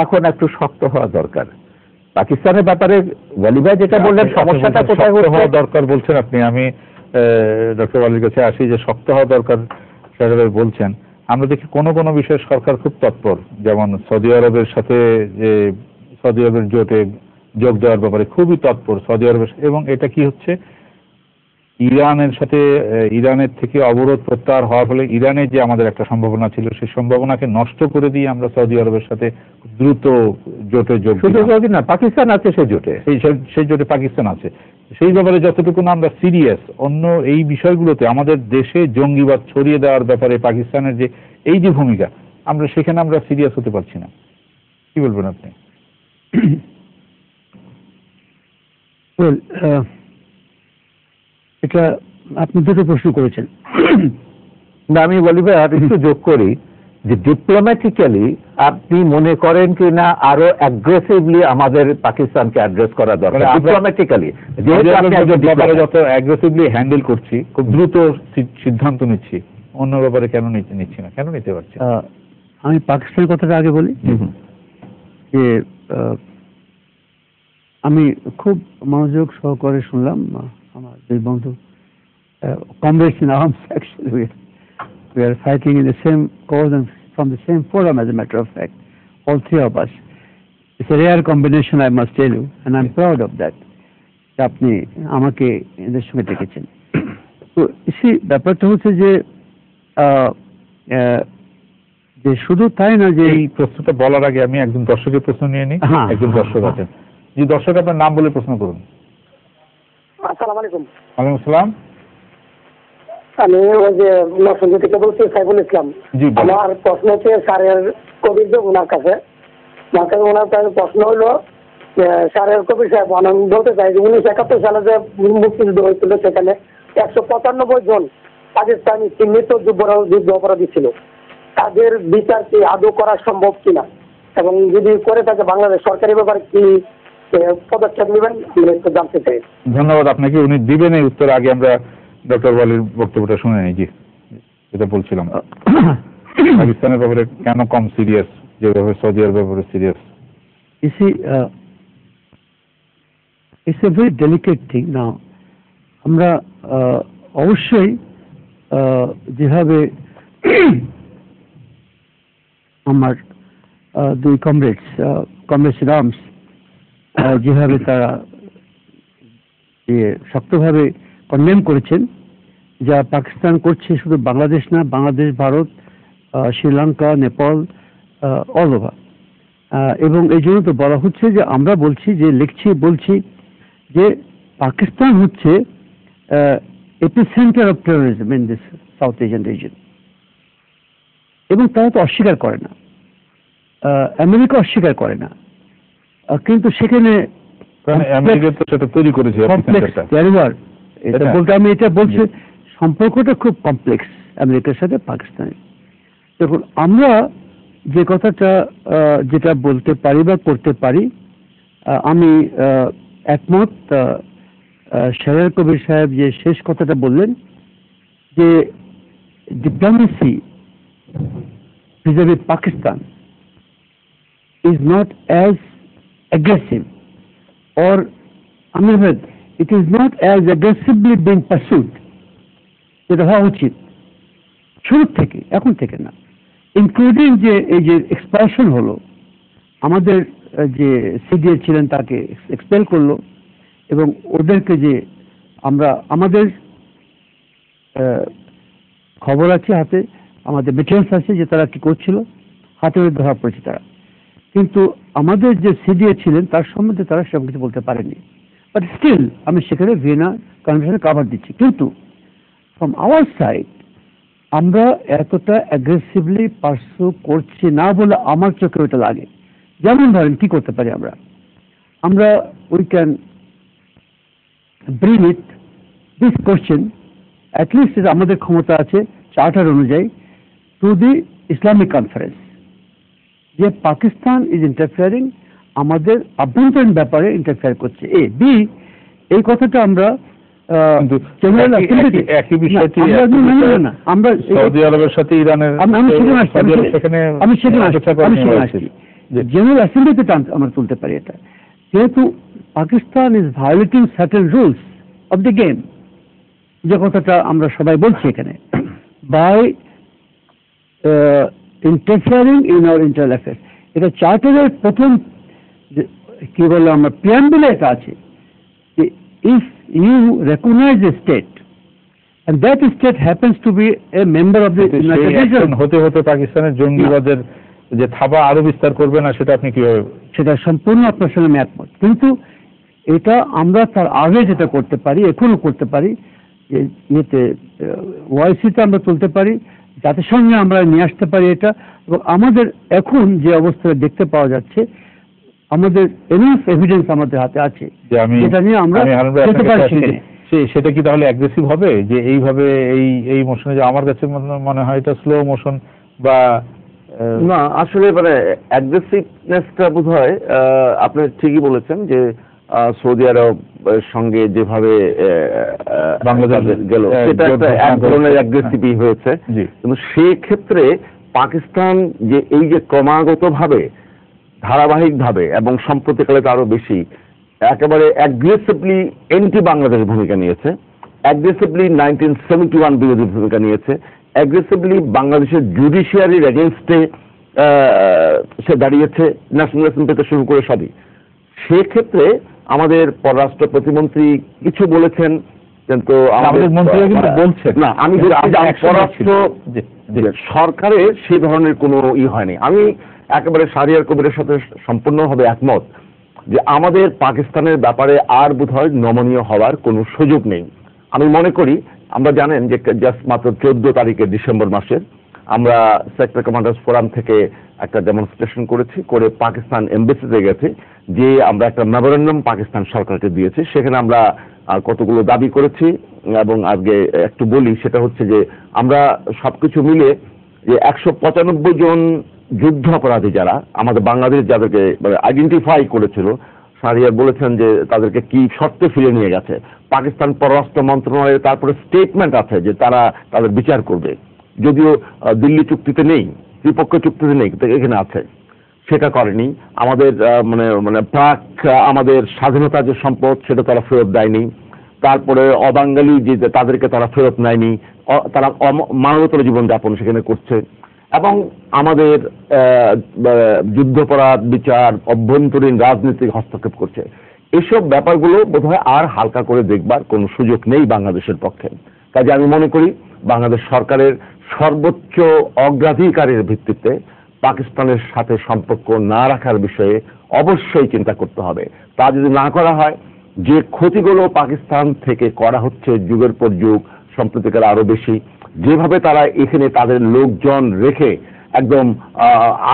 এখন একটু শক্ত হওয়া দরকার। পাকিস্তানের ব্যাপারে ওয়ালি ভাই যেটা বললেন, সমস্যাটা কোথায় হওয়া দরকার বলছেন আপনি, আমি ডক্টর ওয়ালির কাছে আসি যে শক্ত হওয়া দরকার সেভাবে বলছেন। আমরা দেখি কোন কোন বিষয়ে সরকার খুব তৎপর, যেমন সৌদি আরবের সাথে যে সৌদি আরবের জোটে যোগ দেওয়ার ব্যাপারে খুবই তৎপর সৌদি আরবের, এবং এটা কি হচ্ছে ইরানের সাথে, ইরানের থেকে অবরোধ প্রত্যাহার হওয়ার ফলে ইরানের যে আমাদের একটা সম্ভাবনা ছিল সেই সম্ভাবনাকে নষ্ট করে দিয়ে আমরা সৌদি আরবের সাথে দ্রুত জোটে যোগ দিই। না, পাকিস্তান আছে সেই জোটে, সেই জোটে পাকিস্তান আছে। সেই ব্যাপারে যতটুকু না আমরা সিরিয়াস, অন্য এই বিষয়গুলোতে আমাদের দেশে জঙ্গিবাদ ছড়িয়ে দেওয়ার ব্যাপারে পাকিস্তানের যে এই যে ভূমিকা, আমরা সেখানে আমরা সিরিয়াস হতে পারছি না। কি বলবেন আপনি? এটা আপনি দুটো প্রশ্ন করেছেন। না, আমি বলি ভাই আর একটু যোগ করি যে ডিপ্লোম্যাটিক্যালি আপনি মনে করেন কি না আরো অ্যাগ্রেসিভলি আমাদের পাকিস্তানকে অ্যাড্রেস করা দরকার? ডিপ্লোম্যাটিক্যালি যত অ্যাগ্রেসিভলি হ্যান্ডেল করছি, খুব দ্রুত সিদ্ধান্ত নিচ্ছি, অন্য ব্যাপারে কেন নিচ্ছি না, কেন নিতে পারছি না? আমি পাকিস্তানের কথাটা আগে বলি যে আমি খুব মনোযোগ সহকারে শুনলাম আমার দুই বন্ধু comrades in arms. Actually we are fighting in the same cause and from the same forum, as a matter of fact, all three of us. It's a rare combination, I must tell you, and I'm proud of that. আপনি আমাকে এদের সঙ্গে ডেকেছেন। তো ব্যাপারটা হচ্ছে যে যে শুধু তাই না যে এই প্রশ্নটা বলার আগে আমি একজন দর্শকের প্রশ্ন নিয়ে নিই। একজন দর্শক আছেন, জি দর্শক আপনার নাম বলে প্রশ্ন করুন। আসসালামু আলাইকুম। ওয়ালাইকুম আসসালাম। আমি ওই যে নরসিংদী থেকে বলছি, সাইফুল ইসলাম। আমার প্রশ্ন হচ্ছে স্যারের কবির যে ওনার কাছে ওনার প্রশ্ন হলো স্যারের কবির সাহেব আমি বলতে চাই যে 1971 সালে যে মুক্তিযুদ্ধ হয়েছিল সেখানে 195 জন পাকিস্তানি চিহ্নিত যুদ্ধ অপরাধী ছিল, তাদের বিচার কি আদৌ করা সম্ভব কিনা এবং যদি করে থাকে বাংলাদেশ সরকারি ব্যাপারে কি পদক্ষেপ নেবেন একটু জানতে চাই। ধন্যবাদ আপনাকে। উনি দিবেন এই উত্তর, আগে আমরা ডক্টর ওয়ালির বক্তব্যটা শুনে নিই। জি, যেটা বলছিলাম পাকিস্তানের ব্যাপারে কেন কম সিরিয়াস, যেভাবে সৌদি আরবের ব্যাপারে serious. It's a very delicate thing now. আমরা অবশ্যই যেভাবে আমার দুই কমরেডস ইন আর্মস যেভাবে তারা শক্তভাবে কন্ডেম করেছেন, যা পাকিস্তান করছে শুধু বাংলাদেশ না, বাংলাদেশ, ভারত, শ্রীলঙ্কা, নেপাল, অল ওভার। এবং এই জন্য তো বলা হচ্ছে যে আমরা বলছি যে বলছি যে পাকিস্তান হচ্ছে epicentre of terrorism in this south Asian reason. এবং তারা তো অস্বীকার করে না, আমেরিকা অস্বীকার করে না, কিন্তু সেখানে আমেরিকা তো সেটা তৈরি করেছে। এটা বলতে আমি এটা বলছি সম্পর্কটা খুব কমপ্লেক্স আমেরিকার সাথে পাকিস্তানের। দেখুন, আমরা যে কথাটা যেটা বলতে পারি বা করতে পারি, আমি একমত শাহরিয়ার কবির সাহেব যে শেষ কথাটা বললেন যে diplomacy vis-a-vis Pakistan is not as aggressive, or it is not as aggressively being pursued যেটা হওয়া উচিত শুরু থেকে, এখন থেকে না। ইনক্লুডিং যে এই যে এক্সপালশন হলো, আমাদের যে সিডিএ ছিলেন তাকে এক্সপেল করলো, এবং ওদেরকে যে আমাদের খবর আছে হাতে, আমাদের মেটেরিয়ালস আছে যে তারা কি করছিল, হাতে ধরা পড়েছে তারা। কিন্তু আমাদের যে সিডিএ ছিলেন তার সম্বন্ধে তারা সেরকম কিছু বলতে পারেনি। বাট স্টিল আমি সেখানে ভিয়েনা কনভেনশনে কভার দিচ্ছি। কিন্তু ফ্রম আওয়ার সাইড আমরা এতটা অ্যাগ্রেসিভলি পারসু করছি না বলে আমার চোখে ওটা লাগে। যেমন ধরেন কি করতে পারি আমরা we can bring it this question, at least আমাদের ক্ষমতা আছে চার্টার অনুযায়ী, টু দি ইসলামিক কনফারেন্স, যে পাকিস্তান ইজ ইন্টারফেয়ারিং, আমাদের আভ্যন্তরীণ ব্যাপারে ইন্টারফেয়ার করছে। এই কথাটা আমরা সৌদি আরবের সাথে ইরানের আমি সেখানে আসছি, জেনারেল অ্যাসেম্বলিতে আমরা তুলতে পারি এটা, যেহেতু Pakistan is violating certain rules of the game, যে কথাটা আমরা সবাই বলছি এখানে, by interfering in our internal affairs. এটা চার্টারের প্রথম কি বলে আমরা প্রিয়াম্বলে এটা আছে যে if you recognize a state and that state happens to be a member of the United Nations, হতে হতে পাকিস্তানের জঙ্গিবাদের যে থাবা আরো বিস্তার করবে না, সেটা আপনি কিভাবে? সেটা সম্পূর্ণ আপনার সঙ্গে আমি একমত। কিন্তু এটা আমরা তার আগে যেটা করতে পারি, এখনো করতে পারি, যে ইয়েতে ওআইসিতে আমরা তুলতে পারি, জাতিসংঘে আমরা নিয়ে আসতে পারি এটা। এবং আমাদের এখন যে অবস্থাটা দেখতে পাওয়া যাচ্ছে, আমাদের এনাফ এভিডেন্স আমাদের হাতে আছে যেটা নিয়ে আমরা যেতে পারি সেখানে। সেটা কি তাহলে অ্যাগ্রেসিভ হবে যে এইভাবে এই মোশনে? যে আমার কাছে মনে হয় এটা স্লো মোশন বা না, আসলে মানে অ্যাগ্রেসিভনেসটা বোধহয় আপনি ঠিকই বলেছেন যে সৌদি আরবের সঙ্গে যেভাবে বাংলাদেশ গেল সেটা একটা এক ধরনের অ্যাগ্রেসিভি হয়েছে, কিন্তু সেক্ষেত্রে পাকিস্তান যে এই যে ক্রমাগতভাবে ধারাবাহিকভাবে এবং সম্প্রতিকালে তো আরো বেশি একেবারে অ্যাগ্রেসিভলি এন্টি বাংলাদেশ ভূমিকা নিয়েছে, অ্যাগ্রেসিভলি 1971 বিরোধী ভূমিকা নিয়েছে, অ্যাগ্রেসিভলি বাংলাদেশের জুডিশিয়ারির এগেনস্টে সে দাঁড়িয়েছে, ন্যাশনালিজম থেকে শুরু করে সবই। সেক্ষেত্রে আমাদের পররাষ্ট্র প্রতিমন্ত্রী কিছু বলেছেন, কিন্তু আমাদের মন্ত্রীরা কিন্তু বলছেন না, আমি পররাষ্ট্র সরকারের সেই ধরনের কোনো হয়নি। আমি একেবারে শাহরিয়ার কবিরের সাথে সম্পূর্ণভাবে একমত যে আমাদের পাকিস্তানের ব্যাপারে আর বোধহয় নমনীয় হওয়ার কোনো সুযোগ নেই। আমি মনে করি, আমরা জানেন যে জাস্ট মাত্র 14 তারিখে ডিসেম্বর মাসের আমরা সেক্টর কমান্ডার্স ফোরাম থেকে একটা ডেমনস্ট্রেশন করেছি, করে পাকিস্তান এমবেসিতে গেছি, যে আমরা একটা মেমোরেন্ডাম পাকিস্তান সরকারকে দিয়েছি। সেখানে আমরা কতগুলো দাবি করেছি এবং আজকে একটু বলি, সেটা হচ্ছে যে আমরা সবকিছু মিলে যে 195 জন যুদ্ধ অপরাধী যারা আমাদের বাংলাদেশ যাদেরকে আইডেন্টিফাই করেছিল, শাহরিয়ার বলেছেন যে তাদেরকে কি শর্তে ফিরে নিয়ে গেছে। পাকিস্তান পররাষ্ট্র মন্ত্রণালয়ের তারপরে স্টেটমেন্ট আছে যে তারা তাদের বিচার করবে, যদিও দিল্লি চুক্তিতে নেই, ত্রিপক্ষ চুক্তিতে নেই, এখানে আছে, সেটা করেনি। আমাদের মানে প্রাক আমাদের স্বাধীনতা যে সম্পদ সেটা তারা ফেরত দেয়নি, তারপরে অবাঙালি যে তাদেরকে তারা ফেরত নেয়নি, তারা মানবতর জীবনযাপন সেখানে করছে, এবং আমাদের যুদ্ধপরাধ বিচার, অভ্যন্তরীণ রাজনৈতিক হস্তক্ষেপ করছে। এসব ব্যাপারগুলো বোধহয় আর হালকা করে দেখবার কোনো সুযোগ নেই বাংলাদেশের পক্ষে। কাজে আমি মনে করি বাংলাদেশ সরকারের সর্বোচ্চ অগ্রাধিকারের ভিত্তিতে পাকিস্তানের সাথে সম্পর্ক না রাখার বিষয়ে অবশ্যই চিন্তা করতে হবে। তা যদি না করা হয়, যে ক্ষতিগুলো পাকিস্তান থেকে করা হচ্ছে যুগের পর যুগ, সম্প্রতিকালে আরো বেশি, যেভাবে তারা এখানে তাদের লোকজন রেখে একদম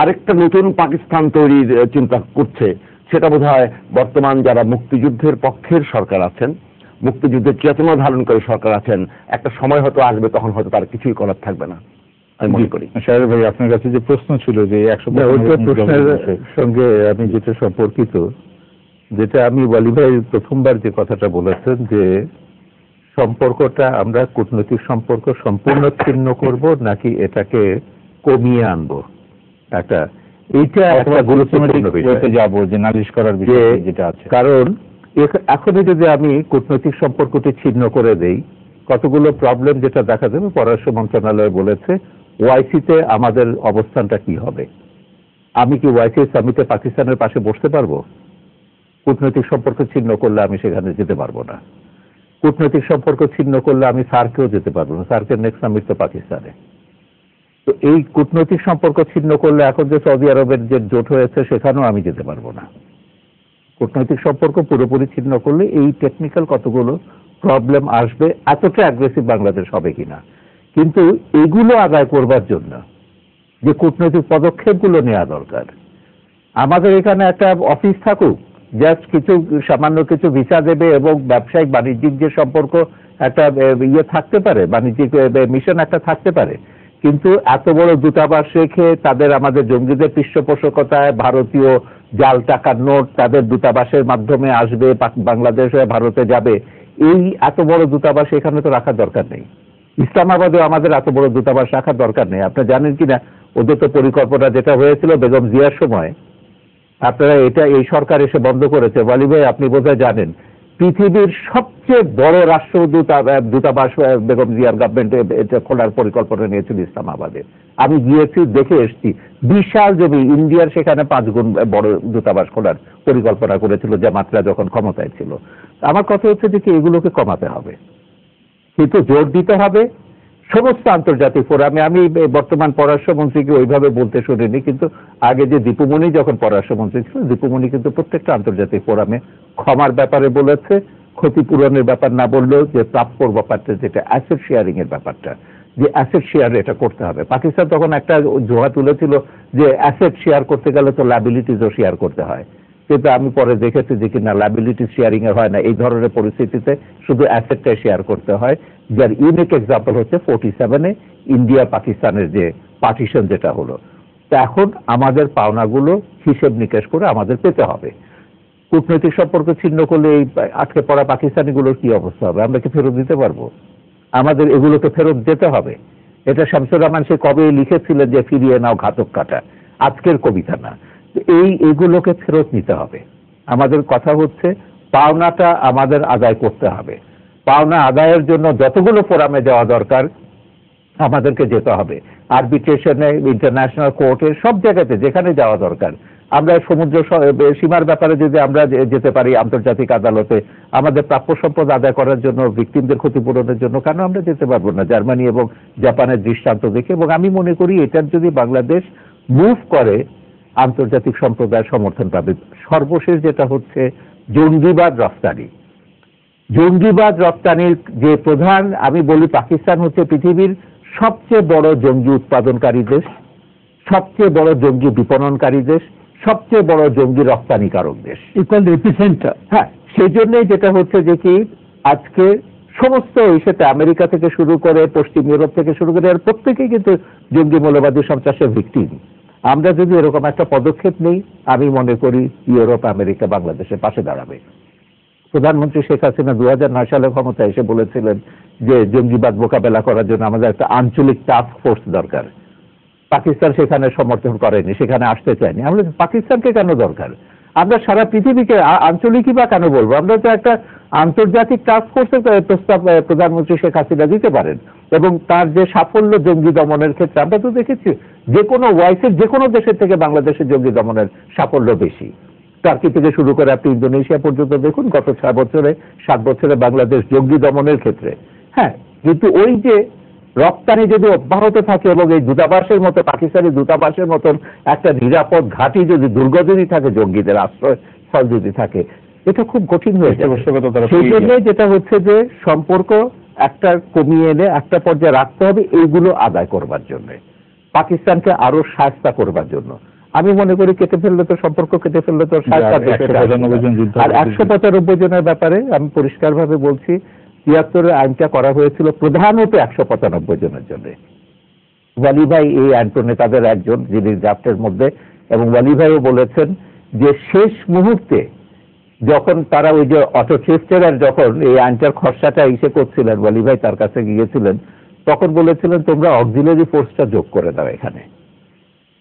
আরেকটা নতুন পাকিস্তান তৈরির চিন্তা করছে, সেটা বোধহয় বর্তমান যারা মুক্তিযুদ্ধের পক্ষের সরকার আছেন, মুক্তিযুদ্ধের চেতনা ধারণকারী সরকার আছেন, একটা সময় হয়তো আসবে তখন হয়তো তার কিছুই করার থাকবে না, আমি মনে করি। শাহরিয়ার ভাই, আপনার কাছে যে প্রশ্ন ছিল যে 100 প্রশ্নের সঙ্গে আমি যেটা সম্পর্কিত, যেটা আমি ওয়ালি ভাই প্রথমবার যে কথাটা বলেছেন যে সম্পর্কটা আমরা কূটনৈতিক সম্পর্ক সম্পূর্ণ ছিন্ন করব নাকি এটাকে কমিয়ে আনবো, এইটা একটা গুরুত্বপূর্ণ বিষয় যাব যে নালিশ করার বিষয় যেটা আছে। কারণ এখনই যদি আমি কূটনৈতিক সম্পর্কটি ছিন্ন করে দেই, কতগুলো প্রবলেম যেটা দেখা যাবে, পররাষ্ট্র মন্ত্রণালয় বলেছে ওআইসিতে আমাদের অবস্থানটা কি হবে। আমি কি ওআইসি সামিটে পাকিস্তানের পাশে বসতে পারবো? কূটনৈতিক সম্পর্ক ছিন্ন করলে আমি সেখানে যেতে পারবো না। কূটনৈতিক সম্পর্ক ছিন্ন করলে আমি সার্কেও যেতে পারবো না, সার্কের নেক্সট সামিট তো পাকিস্তানে। তো এই কূটনৈতিক সম্পর্ক ছিন্ন করলে এখন যে সৌদি আরবের যে জোট হয়েছে সেখানেও আমি যেতে পারবো না। কূটনৈতিক সম্পর্ক পুরোপুরি ছিন্ন করলে এই টেকনিক্যাল কতগুলো প্রবলেম আসবে, এতটা অ্যাগ্রেসিভ বাংলাদেশ হবে কিনা। কিন্তু এগুলো আদায় করবার জন্য যে কূটনৈতিক পদক্ষেপগুলো নেওয়া দরকার, আমাদের এখানে একটা অফিস থাকুক, জাস্ট কিছু সামান্য কিছু ভিসা দেবে এবং ব্যবসায়িক বাণিজ্যিক যে সম্পর্ক একটা থাকতে পারে, বাণিজ্যিক মিশন একটা থাকতে পারে, কিন্তু এত বড় দূতাবাস রেখে তাদের আমাদের জঙ্গিদের পৃষ্ঠপোষকতায় ভারতীয় জাল টাকার নোট তাদের দূতাবাসের মাধ্যমে আসবে, বাংলাদেশ হয়ে ভারতে যাবে, এই এত বড় দূতাবাস এখানে তো রাখার দরকার নেই। ইসলামাবাদেও আমাদের এত বড় দূতাবাস রাখার দরকার নেই। আপনি জানেন কিনা ওদের তো পরিকল্পনা যেটা হয়েছিল বেগম জিয়ার সময়, আপনারা এটা এই সরকার এসে বন্ধ করেছে। ওয়ালি ভাই, আপনি বোধহয় জানেন পৃথিবীর সবচেয়ে বড় দূতাবাস বেগম জিয়ার গভর্নমেন্ট এটা খোলার পরিকল্পনা নিয়েছিল ইসলামাবাদে। আমি গিয়েছি, দেখে এসেছি, বিশাল জমি, ইন্ডিয়ার সেখানে 5 গুণ বড় দূতাবাস খোলার পরিকল্পনা করেছিল জামাতরা যখন ক্ষমতায় ছিল। আমার কথা হচ্ছে যে কি এগুলোকে কমাতে হবে, কিন্তু জোর দিতে হবে সমস্ত আন্তর্জাতিক ফোরামে। আমি বর্তমান পররাষ্ট্রমন্ত্রীকে ওইভাবে বলতে শুনিনি, কিন্তু আগে যে দীপুমণি যখন পররাষ্ট্রমন্ত্রী ছিল, দীপুমণি কিন্তু প্রত্যেকটা আন্তর্জাতিক ফোরামে ক্ষমার ব্যাপারে বলেছে, ক্ষতিপূরণের ব্যাপার না বললেও যে প্রাপ্যর ব্যাপারটা, যেটা অ্যাসেট শেয়ারিং এর ব্যাপারটা, যে অ্যাসেট শেয়ার এটা করতে হবে। পাকিস্তান তখন একটা জোহা তুলেছিল যে অ্যাসেট শেয়ার করতে গেলে তো লায়াবিলিটিসও শেয়ার করতে হয়, কিন্তু আমি পরে দেখেছি যে কিনা লায়াবিলিটি শেয়ারিং এর হয় না, এই ধরনের পরিস্থিতিতে শুধু অ্যাসেটটাই শেয়ার করতে হয়। যার ইউনিক এক্সাম্পল হচ্ছে 47-এ ইন্ডিয়া পাকিস্তানের যে পার্টিশন যেটা হলো। তো এখন আমাদের পাওনাগুলো হিসেব নিকেশ করে আমাদের পেতে হবে। কূটনৈতিক সম্পর্ক ছিন্ন করলে এই আটকে পড়া পাকিস্তানিগুলোর কি অবস্থা হবে? আমরা কি ফেরত দিতে পারবো? আমাদের এগুলোকে ফেরত যেতে হবে। এটা শামসুর রহমান সে কবে লিখেছিলেন যে ফিরিয়ে নাও ঘাতক কাটা, আজকের কবিতা না। এগুলোকে ফেরত নিতে হবে। আমাদের কথা হচ্ছে পাওনাটা আমাদের আদায় করতে হবে। পাওনা আদায়ের জন্য যতগুলো ফোরামে যাওয়া দরকার আমাদেরকে যেতে হবে, আরবিট্রেশনে, ইন্টারন্যাশনাল কোর্টে, সব জায়গাতে যেখানে যাওয়া দরকার। আমরা সমুদ্র সীমার ব্যাপারে যদি আমরা যেতে পারি আন্তর্জাতিক আদালতে আমাদের প্রাপ্য সম্পদ আদায় করার জন্য, ভিকটিমদের ক্ষতিপূরণের জন্য, কেন আমরা যেতে পারবো না জার্মানি এবং জাপানের দৃষ্টান্ত দেখে? এবং আমি মনে করি এটার যদি বাংলাদেশ মুভ করে আন্তর্জাতিক সম্প্রদায়ের সমর্থন পাবে। সর্বশেষ যেটা হচ্ছে জঙ্গিবাদ রফতানি। জঙ্গিবাদ রপ্তানির যে প্রধান, আমি বলি পাকিস্তান হচ্ছে পৃথিবীর সবচেয়ে বড় জঙ্গি উৎপাদনকারী দেশ, সবচেয়ে বড় জঙ্গি বিপণনকারী দেশ, সবচেয়ে বড় জঙ্গি রপ্তানিকারক দেশ, ইকুয়াল এপিসেন্টার। হ্যাঁ, সেই জন্যই যেটা হচ্ছে যে কি আজকে সমস্ত ইস্যুতে আমেরিকা থেকে শুরু করে পশ্চিম ইউরোপ থেকে শুরু করে আর প্রত্যেকেই কিন্তু জঙ্গি মৌলবাদী সন্ত্রাসের ভিকটিম। আমরা যদি এরকম একটা পদক্ষেপ নেই, আমি মনে করি ইউরোপ আমেরিকা বাংলাদেশের পাশে দাঁড়াবে। প্রধানমন্ত্রী শেখ হাসিনা 2009 সালে ক্ষমতায় এসে বলেছিলেন যে জঙ্গিবাদ মোকাবেলা করার জন্য আমাদের একটা আঞ্চলিক টাস্ক ফোর্স দরকার। পাকিস্তান সেখানে সমর্থন করেনি, সেখানে আসতে চায়নি। আমরা পাকিস্তানকে কেন দরকার? আমরা সারা পৃথিবীকে আঞ্চলিকই বা কেন বলবো? আমরা তো একটা আন্তর্জাতিক টাস্ক ফোর্সের প্রস্তাব প্রধানমন্ত্রী শেখ হাসিনা দিতে পারেন। এবং তার যে সাফল্য জঙ্গি দমনের ক্ষেত্রে আমরা তো দেখেছি যে কোনো ওয়াইসের যে কোনো দেশের থেকে বাংলাদেশের জঙ্গি দমনের সাফল্য বেশি। টার্কি থেকে শুরু করে আপনি ইন্দোনেশিয়া পর্যন্ত দেখুন, গত 6 বছরে 7 বছরে বাংলাদেশ জঙ্গি দমনের ক্ষেত্রে। হ্যাঁ, কিন্তু ওই যে রপ্তানি যদি অব্যাহত থাকে এবং এই দূতাবাসের মতো, পাকিস্তানি দূতাবাসের মতন একটা নিরাপদ ঘাঁটি যদি দুর্গ যদি থাকে, জঙ্গিদের আশ্রয়স্থল যদি থাকে, এটা খুব কঠিন হয়ে যাবে। সেই জন্য যেটা হচ্ছে যে সম্পর্ক একটা কমিয়ে এনে একটা পর্যায়ে রাখতে হবে এইগুলো আদায় করবার জন্য, পাকিস্তানকে আরো শায়েস্তা করবার জন্য। আমি মনে করি কেটে ফেললে তো সম্পর্ক কেটে ফেললে তো শায়েস্তা। আর 195 জনের ব্যাপারে আমি পরিষ্কারভাবে বলছি, 73-এর আইনটা করা হয়েছিল প্রধানত 195 জনের জন্য। ওয়ালি ভাই এই আইন প্রণেতাদের একজন, যিনি ড্রাফটের মধ্যে, এবং ওয়ালি ভাইও বলেছেন যে শেষ মুহূর্তে যখন তারা ওই যে অটো চিফটেরার যখন এই আইনটার খসড়াটা ইসে করছিলেন, ওয়ালি ভাই তার কাছে গিয়েছিলেন, তখন বলেছিলেন তোমরা অক্সিলারি ফোর্সটা যোগ করে দাও এখানে।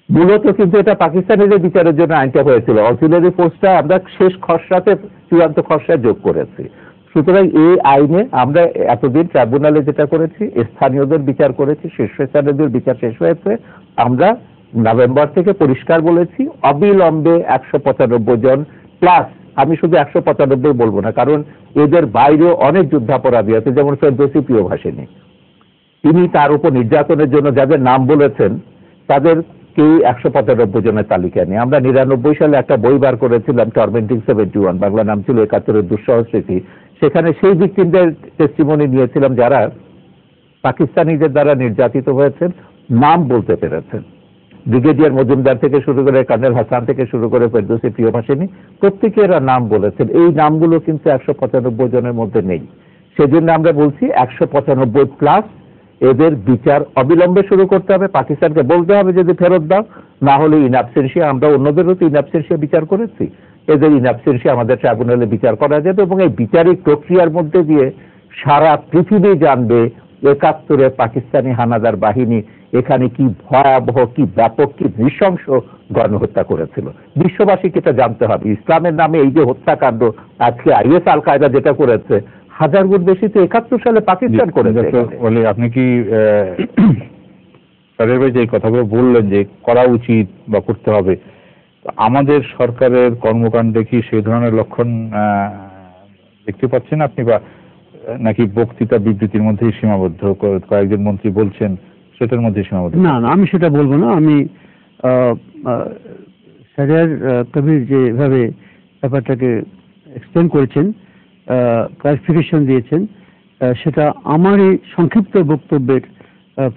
মূলত কিন্তু এটা পাকিস্তানের বিচারের জন্য আইনটা হয়েছিল, অক্সিলারি ফোর্সটা আমরা শেষ খসড়াতে, চূড়ান্ত খসড়ায় যোগ করেছি। সুতরাং এই আইনে আমরা এতদিন ট্রাইব্যুনালে যেটা করেছি, স্থানীয়দের বিচার করেছি, শীর্ষস্থানীয়দের বিচার শেষ হয়েছে। আমরা নভেম্বর থেকে পরিষ্কার বলেছি অবিলম্বে 195 জন প্লাস, আমি শুধু 195 বলবো না, কারণ এদের বাইরেও অনেক যুদ্ধাপরাধী আছে, যেমন ফেরদৌসী প্রিয়ভাষিনী, তিনি তার উপর নির্যাতনের জন্য যাদের নাম বলেছেন তাদের কেউ 195 জনের তালিকা নেই। আমরা 99 সালে একটা বই বার করেছিলাম, টর্মেন্টিং 71, বাংলা নাম ছিল 71 দুঃসহ স্মৃতি। সেখানে সেই ভিকটিমদের টেস্টিমনি নিয়েছিলাম যারা পাকিস্তানিদের দ্বারা নির্যাতিত হয়েছেন, নাম বলতে পেরেছেন। ব্রিগেডিয়ার মজুমদার থেকে শুরু করে কর্নেল হাসান থেকে শুরু করে ফেরদৌসী প্রিয়ভাষিনী, প্রত্যেকে এরা নাম বলেছেন। এই নামগুলো কিন্তু 195 জনের মধ্যে নেই। সেজন্য আমরা বলছি 195 প্লাস এদের বিচার অবিলম্বে শুরু করতে হবে। পাকিস্তানকে বলতে হবে যদি ফেরত দাও, না হলে ইনঅ্যাবসেন্সিয়া, আমরা অন্যদেরও তো ইনঅ্যাবসেন্সিয়া বিচার করেছি, এদের ইনঅ্যাবসেন্সিয়া আমাদের ট্রাইব্যুনালে বিচার করা যাবে। এবং এই বিচারিক প্রক্রিয়ার মধ্যে দিয়ে সারা পৃথিবী জানবে 71-এ পাকিস্তানি হানাদার বাহিনী এখানে কি ভয়াবহ, কি ব্যাপক, কি নৃশংস গণহত্যা করেছিল। বিশ্ববাসীকে এটা জানতে হবে। ইসলামের নামে এই যে হত্যাকাণ্ড আজকে আইএস আল কায়দা যেটা করেছে, 1000 গুণ বেশি তো 71 সালে পাকিস্তান করেছে। বলে আপনি কি স্যারের ভাই যে কথাগুলো বললেন যে করা উচিত বা করতে হবে, আমাদের সরকারের কর্মকাণ্ডে কি সেই ধরনের লক্ষণ দেখতে পাচ্ছেন আপনি, বা নাকি বক্তৃতা বিবৃতির মধ্যেই সীমাবদ্ধ, কয়েকজন মন্ত্রী বলছেন সেটার মধ্যে সীমাবদ্ধ? না না, আমি সেটা বলবো না। আমি স্যারের কবির যেভাবে ব্যাপারটাকে এক্সপ্লেন করেছেন, ক্লারিফিকেশন দিয়েছেন, সেটা আমারই সংক্ষিপ্ত বক্তব্যের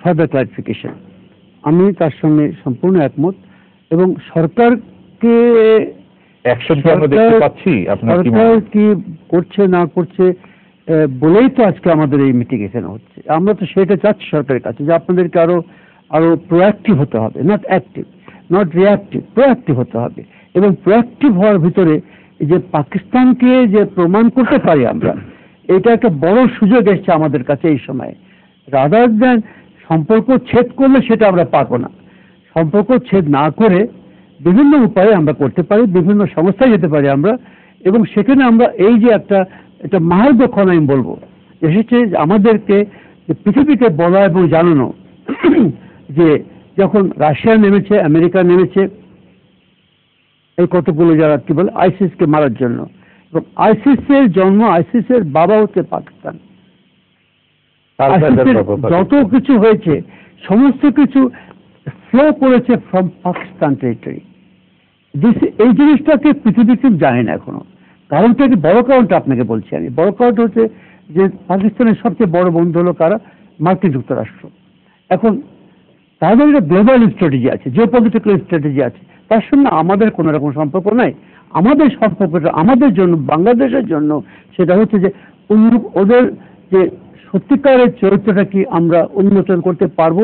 ফার্দার ক্লারিফিকেশন। আমি তার সঙ্গে সম্পূর্ণ একমত। এবং সরকারকে সরকার কি করছে না করছে বলেই তো আজকে আমাদের এই মিটিং এখানে হচ্ছে। আমরা তো সেটা চাচ্ছি সরকারের কাছে যে আপনাদেরকে আরো প্রোঅ্যাক্টিভ হতে হবে, not active, not reactive, proactive হতে হবে। এবং প্রোঅ্যাক্টিভ হওয়ার ভিতরে যে পাকিস্তানকে যে প্রমাণ করতে পারি আমরা, এটা একটা বড় সুযোগ এসছে আমাদের কাছে এই সময়। রাদার দ্যান সম্পর্ক ছেদ করলে সেটা আমরা পারবো না। সম্পর্ক ছেদ না করে বিভিন্ন উপায়ে আমরা করতে পারি, বিভিন্ন সংস্থায় যেতে পারি আমরা, এবং সেখানে আমরা এই যে একটা মাহেরক্ষণ আমি বলবো এসেছে আমাদেরকে পৃথিবীকে বলা এবং জানানো যে যখন রাশিয়া নেমেছে, আমেরিকা নেমেছে এই কতগুলো যারা কি বলে আইসিসকে মারার জন্য, এবং আইসিসের জন্ম, আইসিসের বাবা হচ্ছে পাকিস্তান। যত কিছু হয়েছে সমস্ত কিছু ফ্লো করেছে ফ্রম পাকিস্তান টেরিটরি। এই জিনিসটাকে পৃথিবী কিন্তু জানে না এখনো। কারণটা কি? বড় কারণটা আপনাকে বলছি আমি। বড় কারণটা হচ্ছে যে পাকিস্তানের সবচেয়ে বড় বন্ধু হলো কারা? মার্কিন যুক্তরাষ্ট্র। এখন তাদের একটা গ্লোবাল স্ট্র্যাটেজি আছে, জিওপলিটিক্যাল স্ট্র্যাটেজি আছে, তার সঙ্গে আমাদের কোনো রকম সম্পর্ক নাই। আমাদের সম্পর্কটা আমাদের জন্য, বাংলাদেশের জন্য সেটা হচ্ছে যে ওদের যে সত্যিকারের চরিত্রটা কি আমরা উন্মোচন করতে পারবো,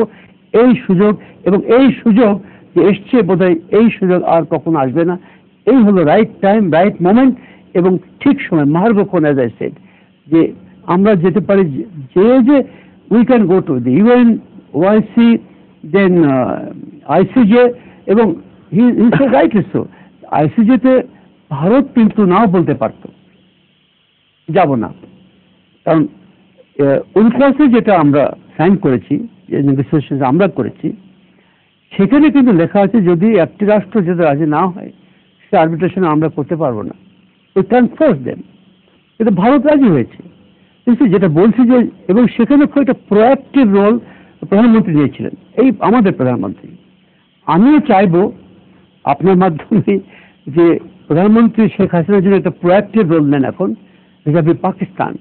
এই সুযোগ, এবং এই সুযোগ যে এসছে বোধহয় এই সুযোগ আর কখনো আসবে না। এই হলো রাইট টাইম, রাইট মোমেন্ট এবং ঠিক সময়, মাহেরক্ষণ অ্যাজ আই সেড, যে আমরা যেতে পারি যে we can go to the UN, OIC, then ICJ, এবং রাইটলি সো। আইসিজেতে ভারত কিন্তু নাও বলতে পারত যাব না, কারণ উনক্লাসে যেটা আমরা সাইন করেছি, যে নেগোসিয়েশন আমরা করেছি, সেখানে কিন্তু লেখা আছে যদি একটি রাষ্ট্র যদি রাজি না হয় সে আরবিট্রেশন আমরা করতে পারবো না। We can force them. কিন্তু ভারত রাজি হয়েছে। কিন্তু যেটা বলছি যে, এবং সেখানে খুব একটা প্রোঅ্যাক্টিভ রোল প্রধানমন্ত্রী নিয়েছিলেন, এই আমাদের প্রধানমন্ত্রী। আমিও চাইবো আপনার মাধ্যমে যে প্রধানমন্ত্রী শেখ হাসিনার জন্য একটা প্রোঅ্যাক্টিভ রোল নেন এখন হিসাবে পাকিস্তান।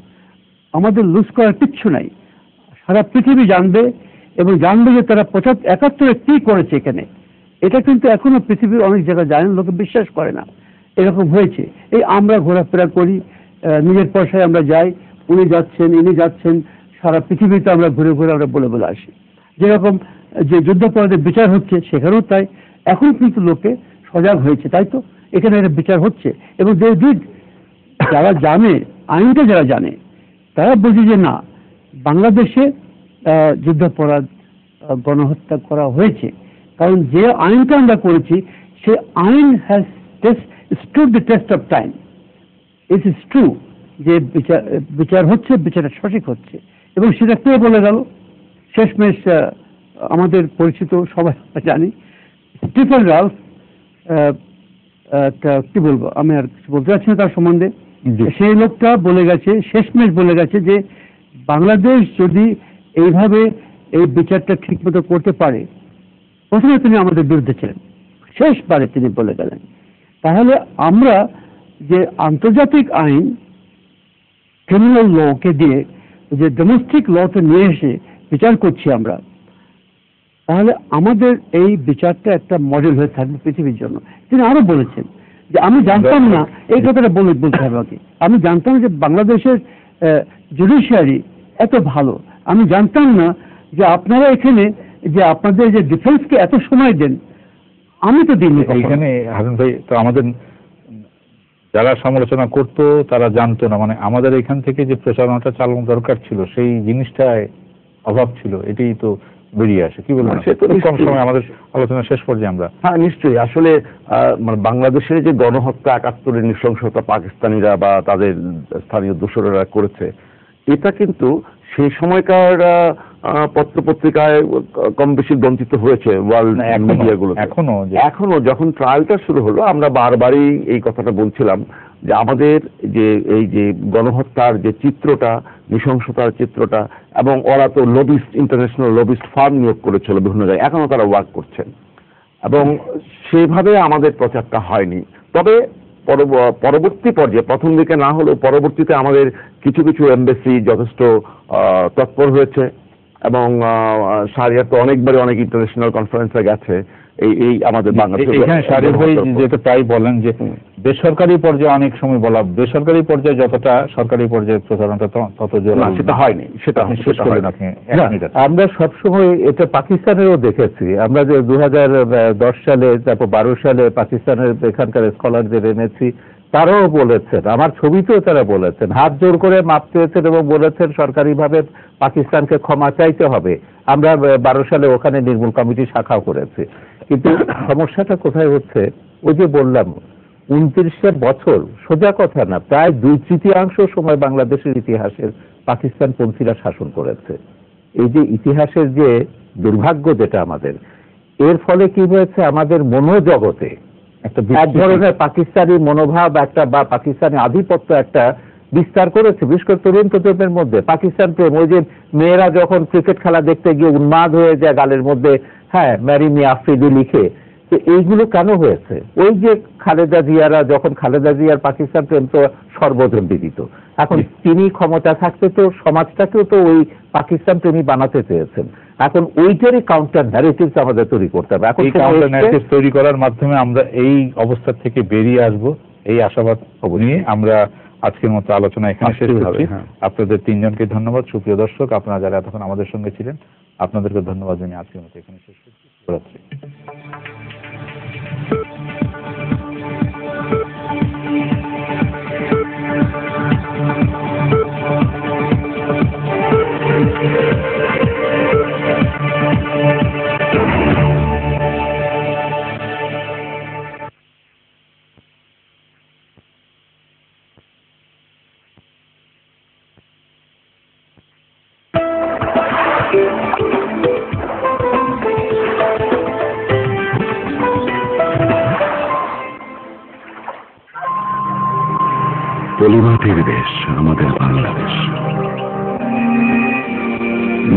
আমাদের লুজ করার কিচ্ছু নাই। সারা পৃথিবী জানবে, এবং জানবে যে তারা ৭৫ কি করেছে এখানে। এটা কিন্তু এখনো পৃথিবীর অনেক জায়গায় জানেন, লোকে বিশ্বাস করে না এরকম হয়েছে। এই আমরা ঘোরাফেরা করি, নিজের পয়সায় আমরা যাই, উনি যাচ্ছেন, ইনি যাচ্ছেন, সারা পৃথিবীতে আমরা ঘুরে ঘুরে আমরা বলে বলে আসি। যেরকম যে যুদ্ধাপরাধের বিচার হচ্ছে সেখানেও তাই। এখন কিন্তু লোকে সজাগ হয়েছে, তাই তো এখানে একটা বিচার হচ্ছে। এবং যারা জানে, আইনটা যারা জানে, তারা বুঝে যে না, বাংলাদেশে যুদ্ধাপরাধ, গণহত্যা করা হয়েছে। কারণ যে আইনটা আমরা করেছি সে আইন has stood the test of time. It is true যে বিচার হচ্ছে, বিচারটা সঠিক হচ্ছে। এবং সেটা কে বলে গেল? শেষমেশ আমাদের পরিচিত, সবাই জানি, স্টিফেন রালফ, কি বলবো, আমি আর কিছু বলতে চাচ্ছি না তার সম্বন্ধে। সেই লোকটা বলে গেছে, শেষমেশ বলে গেছে যে বাংলাদেশ যদি এইভাবে এই বিচারটা ঠিক মতো করতে পারে, প্রথমে তিনি আমাদের বিরুদ্ধে ছিলেন, শেষবারে তিনি বলে গেলেন, তাহলে আমরা যে আন্তর্জাতিক আইন ক্রিমিনাল লকে দিয়ে যে ডোমেস্টিক লতে নিয়ে এসে বিচার করছি আমরা, তাহলে আমাদের এই বিচারটা একটা মডেল হয়ে থাকবে পৃথিবীর জন্য। তিনি আরো বলেছেন যে আমি জানতাম না, এই কথাটা বলতে হবে আমাকে, আমি জানতাম যে বাংলাদেশের জুডিশিয়ারি এত ভালো, আমি জানতাম না যে আপনারা এখানে যে আপনাদের যে ডিফেন্সকে এত সময় দেন, আমি তো দিইনি। এখানে হারুন ভাই, তো আমাদের যারা সমালোচনা করতো তারা জানতো না, মানে আমাদের এখান থেকে যে প্রচারণাটা চালানো দরকার ছিল সেই জিনিসটায় অভাব ছিল, এটাই তো বেরিয়ে আসে। কি বলবেন? কম সময় আমাদের আলোচনা শেষ পর্যায়ে আমরা। হ্যাঁ, নিশ্চয়ই। আসলে মানে বাংলাদেশের যে গণহত্যা, ৭১-এর নৃশংসতা পাকিস্তানিরা বা তাদের স্থানীয় দোসরেরা করেছে, এটা কিন্তু সেই সময়কার পত্রপত্রিকায় কম বেশি গ্রন্থিত হয়েছে, ওয়ার্ল্ড মিডিয়াগুলো। এখনো যখন ট্রায়ালটা শুরু হলো, আমরা বারবারই এই কথাটা বলছিলাম যে আমাদের যে এই যে গণহত্যার যে চিত্রটা, নৃশংসতার চিত্রটা, এবং ওরা তো লবিস্ট, ইন্টারন্যাশনাল লবিস্ট ফার্ম নিয়োগ করেছিল বিভিন্ন জায়গায়, এখনো তারা ওয়ার্ক করছেন, এবং সেভাবে আমাদের প্রচারটা হয়নি। তবে পরবর্তী পর্যায়ে, প্রথম দিকে না হলেও পরবর্তীতে আমাদের কিছু কিছু এমবেসি যথেষ্ট তৎপর হয়েছে, এবং শাহরিয়ার তো অনেকবারই অনেক ইন্টারন্যাশনাল কনফারেন্সে গেছে। এই আমাদের বাংলাদেশ, এখানে শাহরিয়ার ভাই যেটা প্রায় বলেন যে বেসরকারি পর্যায়ে অনেক সময় বলা, বেসরকারি পর্যায়ে যতটা সরকারি পর্যায়ে প্রচারণাটা তত জোর সেটা হয়নি। সেটা আমরা সবসময় এটা পাকিস্তানেরও দেখেছি। আমরা যে 2010 সালে, তারপর 12 সালে পাকিস্তানের এখানকার স্কলারদের এনেছি, তারাও বলেছেন, আমার ছবিতেও তারা বলেছেন, হাত জোর করে মাপ চেয়েছেন এবং বলেছেন সরকারিভাবে পাকিস্তানকে ক্ষমা চাইতে হবে। আমরা 12 সালে ওখানে নির্মূল কমিটি শাখাও করেছি। কিন্তু সমস্যাটা কোথায় হচ্ছে, ওই যে বললাম 29 বছর, সোজা কথা না, প্রায় 2/3 সময় বাংলাদেশের ইতিহাসের পাকিস্তানপন্থীরা শাসন করেছে। এই যে ইতিহাসের যে দুর্ভাগ্য যেটা আমাদের, এর ফলে কি হয়েছে, আমাদের মনোজগতে এক ধরনের পাকিস্তানি মনোভাব একটা বা পাকিস্তানি আধিপত্য একটা বিস্তার করেছে, বিশেষ করে তরুণ প্রজন্মের মধ্যে পাকিস্তান প্রেম। ওই যে মেয়েরা যখন ক্রিকেট খেলা দেখতে গিয়ে উন্মাদ হয়ে যায়, গালের মধ্যে হ্যাঁ ম্যারি মি আফ্রিদি লিখে, তো এইগুলো কেন হয়েছে? ওই যে খালেদা জিয়ারা, যখন খালেদা জিয়ার পাকিস্তান প্রেম তো সর্বজন বিদিত, এখন তিনি ক্ষমতা থাকতে তো সমাজটাকেও তো ওই পাকিস্তান প্রেমী বানাতে চেয়েছেন। এখন ওইটারই কাউন্টার ন্যারেটিভস আমাদের তৈরি করতে হবে। এখন কাউন্টার ন্যারেটিভ তৈরি করার মাধ্যমে আমরা এই অবস্থা থেকে বেরিয়ে আসব, এই আশাবাদ নিয়ে আমরা আজকের মতো আলোচনা এখানে শেষ করছি। আপনাদের তিনজনকে ধন্যবাদ। সুপ্রিয় দর্শক, আপনারা যারা এতক্ষণ আমাদের সঙ্গে ছিলেন, আপনাদেরকে ধন্যবাদ জানিয়ে আজকের মতো এখানে শেষ করছি। শুভরাত্রি। পলিমাটির দেশ আমাদের বাংলাদেশ,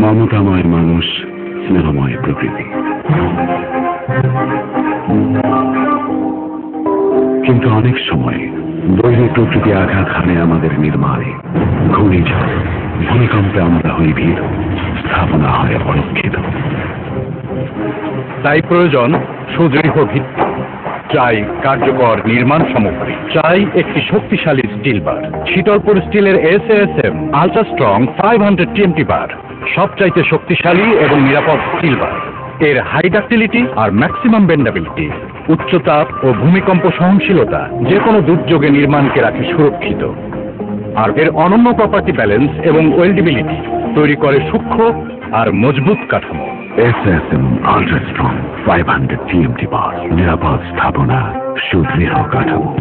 মমতাময় মানুষ, স্নেহময় প্রকৃতি। কিন্তু অনেক সময় দৈনিক প্রকৃতি আঘাত হানে আমাদের নির্মাণে। ঘূর্ণিঝড়, ভূমিকম্পে আমরা হই ভীত, স্থাপনা হয় অরক্ষিত। তাই প্রয়োজন সুদৃঢ় ভিত্তি, চাই কার্যকর নির্মাণ সামগ্রী, চাই একটি শক্তিশালী স্টিল বার। শীতলপুর স্টিলের SASM আলট্রা স্ট্রং 500 TMT বার সবচাইতে শক্তিশালী এবং নিরাপদ স্টিল বার। এর হাই ডাক্টিলিটি আর ম্যাক্সিমাম বেন্ডাবিলিটি, উচ্চতাপ ও ভূমিকম্প সহনশীলতা যে কোনো দুর্যোগে নির্মাণকে রাখে সুরক্ষিত। আর এর অনন্য প্রপার্টি ব্যালেন্স এবং ওয়েল্ডেবিলিটি তৈরি করে সূক্ষ্ম আর মজবুত কাঠামো। SASM আলট্রা স্ট্রং 500 TMT বার, নিরাপদ স্থাপনা, সুদৃঢ় কাঠামো।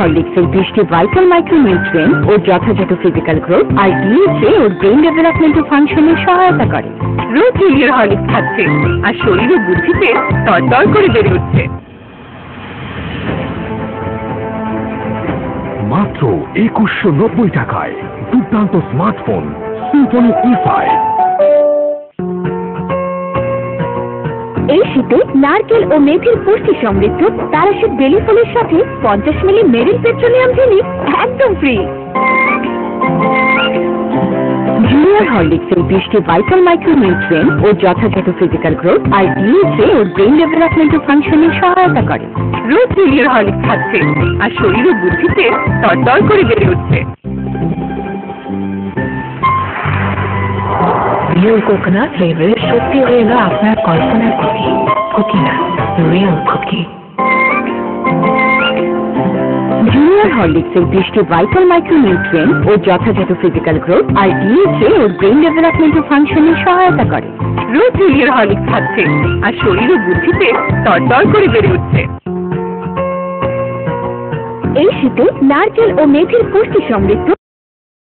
হরলিক্সের 20টি ভাইটাল মাইক্রোনিউট্রিয়েন্ট ও যথাযথ ফিজিক্যাল গ্রোথ আর ডিএসএ ও ব্রেইন ডেভেলপমেন্ট ও ফাংশনে সহায়তা করে। রোজ জুনিয়র হরলিক্স খাচ্ছে আর শরীর ও বুদ্ধিতে তরতর করে বেড়ে উঠছে। মাত্র 2190 টাকায় দুর্দান্ত স্মার্টফোন সিম্ফনি E5। এই শীতে নারকেল ও মেথির পুষ্টি সমৃদ্ধ প্যারাশুট বেলি ফুলের সাথে 50 মিলি মেরিল পেট্রোলিয়াম জেলি একদম ফ্রি। জুনিয়র হরলিক্সের 20টি ভাইটাল মাইক্রোনিউট্রিয়েন্ট ও যথাযথ ফিজিক্যাল গ্রোথ আর ডিএসএ ও ব্রেইন ডেভেলপমেন্ট ও ফাংশনে সহায়তা করে। রোজ জুনিয়র হরলিক্স খাচ্ছে আর শরীর ও বুদ্ধিতে তরতর করে বেড়ে উঠছে। রিয়েল কোকোনাট ফ্লেভারে সত্যি হয়ে এলো আপনার কল্পনার কুকি, কুকি না, রিয়েল কুকি। জুনিয়র হরলিক্সের 20টি ভাইটাল মাইক্রোনিউট্রিয়েন্ট ও যথাযথ ফিজিক্যাল গ্রোথ আর ডিএসএ ও ব্রেইন ডেভেলপমেন্ট ও ফাংশনে সহায়তা করে। রোজ জুনিয়র হরলিক্স খাচ্ছে আর শরীর ও বুদ্ধিতে তরতর করে বেড়ে উঠছে। এই শীতে নারকেল ও মেথির পুষ্টি সমৃদ্ধ